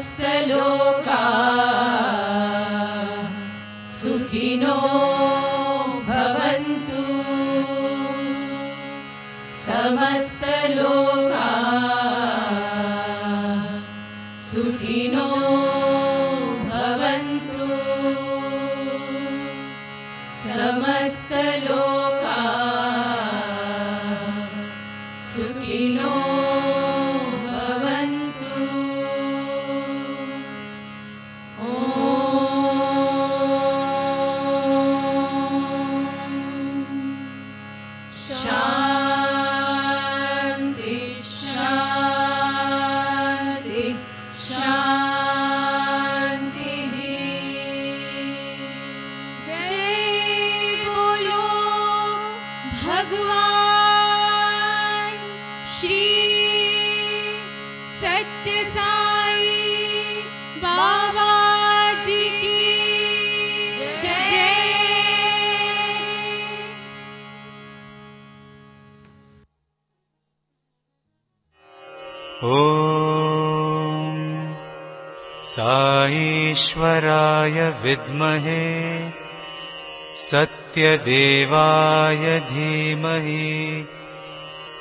समस्तलोका सुखिनो भवन्तु समस्तलोका सुखिनो भवन्तु समस्तलोका सुखिनो भवन्तु शान्ति शान्ति शान्तिः जय बोलो भगवान श्री सत्य साई बाबा जी की जय। ॐ साईश्वराय विद्महे सत्यदेवाय धीमहि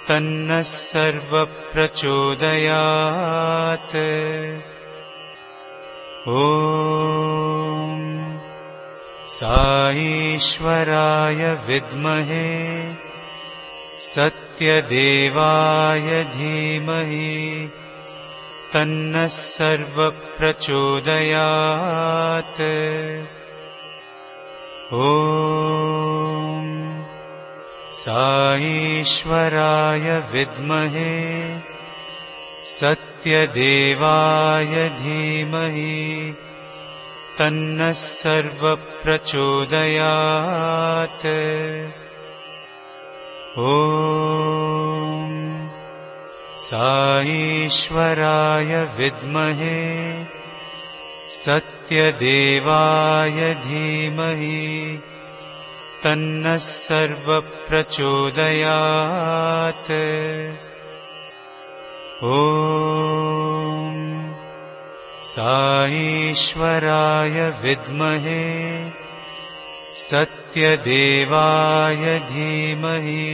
तन्नः सर्वप्रचोदयात्। ॐ साईश्वराय विद्महे सत्यदेवाय धीमहि तन्नः सर्वप्रचोदयात्। ॐ साईश्वराय विद्महे सत्यदेवाय धीमहि तन्नः सर्वप्रचोदयात्। ॐ साईश्वराय विद्महे सत्यदेवाय धीमहि तन्नः सर्वप्रचोदयात्। ॐ साईश्वराय विद्महे सत्यदेवाय धीमहि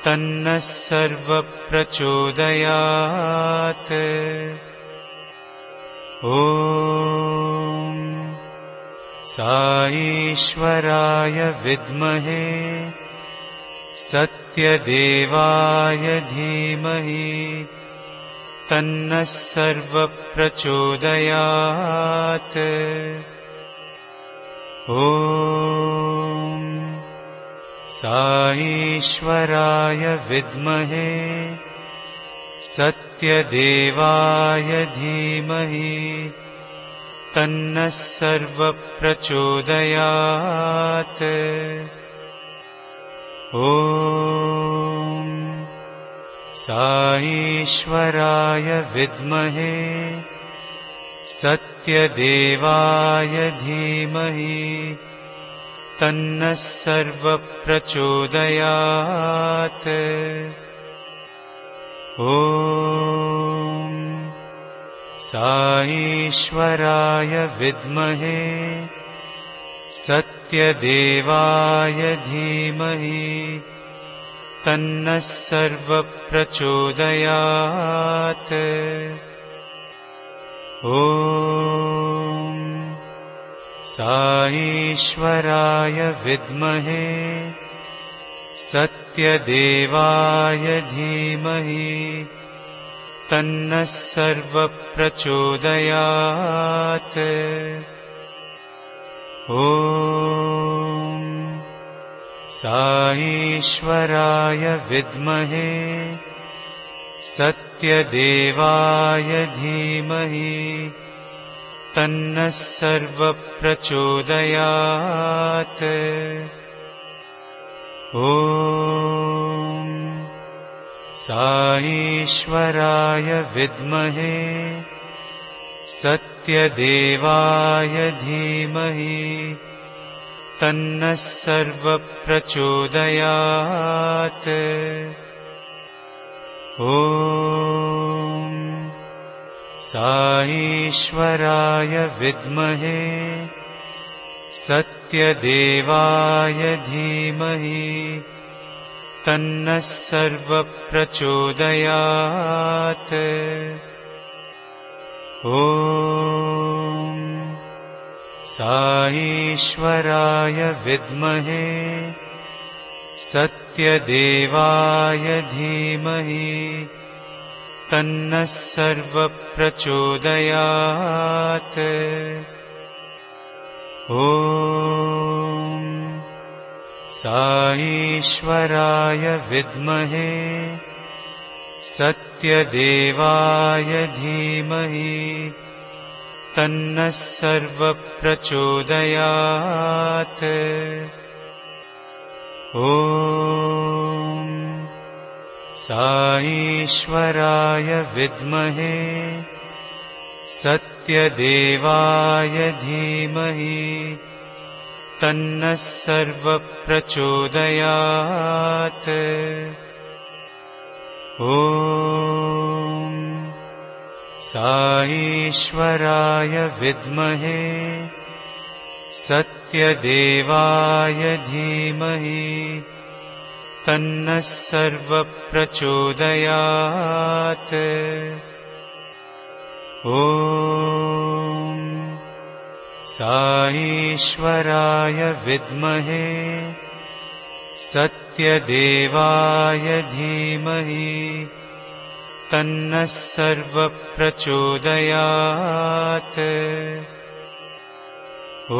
तन्नः सर्वप्रचोदयात्। ॐ साईश्वराय विद्महे सत्यदेवाय धीमहि तन्नः सर्वप्रचोदयात्। ॐ साईश्वराय विद्महे सत्यदेवाय धीमहि तन्नः सर्वप्रचोदयात्। ॐ साईश्वराय विद्महे सत्यदेवाय धीमहि तन्नः सर्वप्रचोदयात्। ॐ साईश्वराय विद्महे सत्यदेवाय धीमहि तन्नः सर्वप्रचोदयात्। ॐ साईश्वराय विद्महे सत्यदेवाय धीमहि तन्नः सर्वप्रचोदयात्। ॐ साईश्वराय विद्महे सत्यदेवाय धीमहि तन्नः सर्वप्रचोदयात्। ॐ साईश्वराय विद्महे सत्यदेवाय धीमहि तन्नः सर्वप्रचोदयात्। ॐ साईश्वराय विद्महे सत्यदेवाय धीमहि तन्नः सर्वः प्रचोदयात्। ॐ साईश्वराय विद्महे सत्यदेवाय धीमहि तन्नः सर्वः प्रचोदयात्। ॐ साईश्वराय विद्महे सत्यदेवाय धीमहि तन्नः सर्वः प्रचोदयात्। ॐ साईश्वराय विद्महे सत्यदेवाय धीमहि तन्नः सर्वः प्रचोदयात्। ॐ साईश्वराय विद्महे सत्यदेवाय धीमहि तन्नः सर्वः प्रचोदयात्। ॐ साईश्वराय विद्महे सत्यदेवाय धीमहि तन्नः सर्वः प्रचोदयात्। ॐ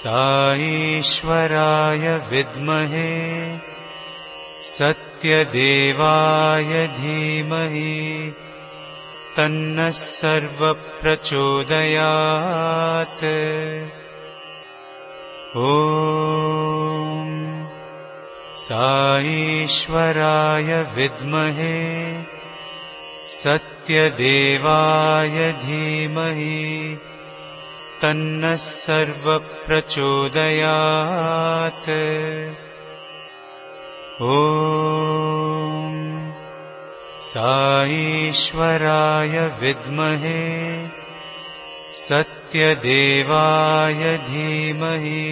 साईश्वराय विद्महे सत्यदेवाय धीमहि तन्नः सर्वः प्रचोदयात्। ॐ साईश्वराय विद्महे सत्यदेवाय धीमहि तन्नः सर्वः प्रचोदयात्। ॐ साईश्वराय विद्महे सत्यदेवाय धीमहि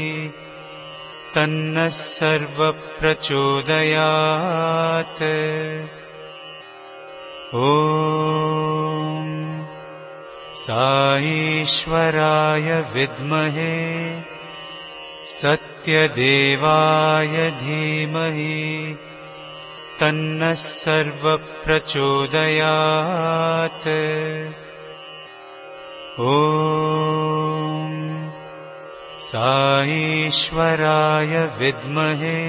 तन्नः सर्वः प्रचोदयात्। ॐ साईश्वराय विद्महे सत्यदेवाय धीमहि तन्नः सर्वः प्रचोदयात्। ॐ साईश्वराय विद्महे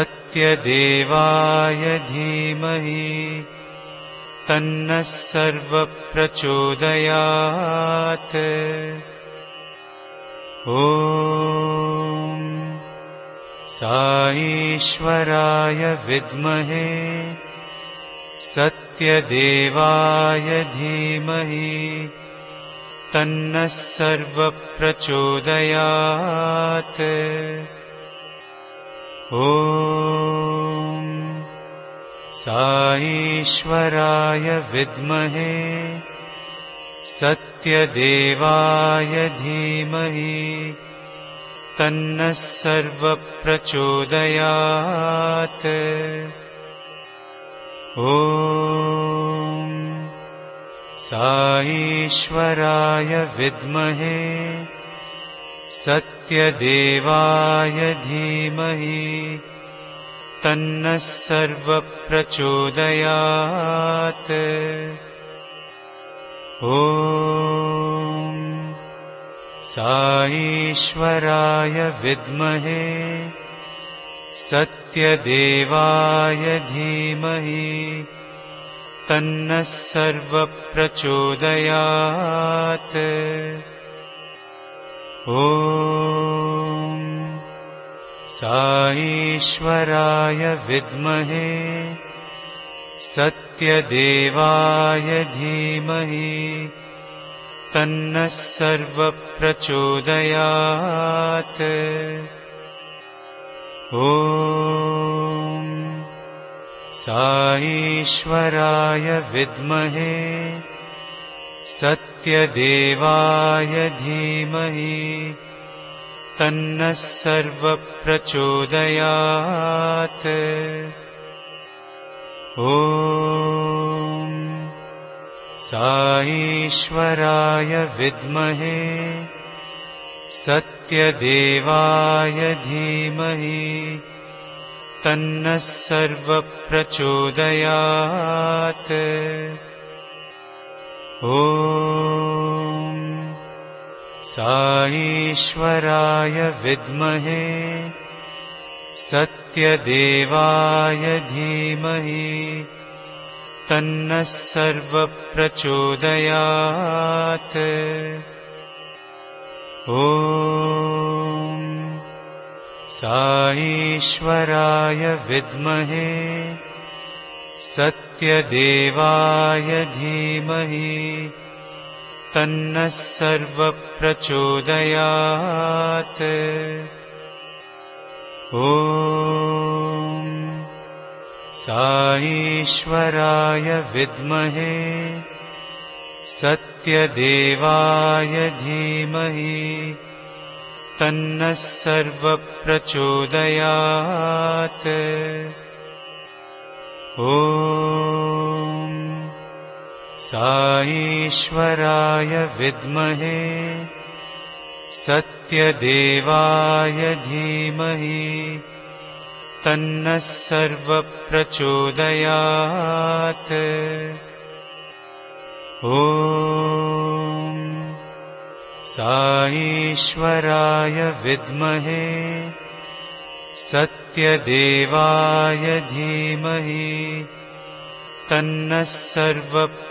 सत्यदेवाय धीमहि तन्नः सर्वः प्रचोदयात्। ॐ साईश्वराय विद्महे सत्यदेवाय धीमहि तन्नः सर्वः प्रचोदयात्। ॐ साईश्वराय विद्महे सत्यदेवाय धीमहि तन्नः सर्वः प्रचोदयात्। ॐ साईश्वराय विद्महे सत्यदेवाय धीमहि तन्नः सर्वः प्रचोदयात्। ॐ साईश्वराय विद्महे सत्यदेवाय धीमहि तन्नः सर्वः प्रचोदयात्। ॐ साईश्वराय विद्महे सत्यदेवाय धीमहि तन्नः सर्वः प्रचोदयात्। ॐ साईश्वराय विद्महे सत्यदेवाय धीमहि तन्नः सर्वः प्रचोदयात्। ॐ साईश्वराय विद्महे सत्यदेवाय धीमहि तन्नः सर्वः प्रचोदयात्। ॐ साईश्वराय विद्महे सत्यदेवाय धीमहि तन्नः सर्वः प्रचोदयात्। ॐ साईश्वराय विद्महे सत्यदेवाय धीमहि तन्नः सर्वः प्रचोदयात्। ॐ साईश्वराय विद्महे सत्यदेवाय धीमहि तन्नः सर्वः प्रचोदयात्। ॐ साईश्वराय विद्महे सत्यदेवाय धीमहि तन्नः सर्वः प्रचोदयात्। ॐ साईश्वराय विद्महे सत्यदेवाय धीमहि तन्नः सर्वः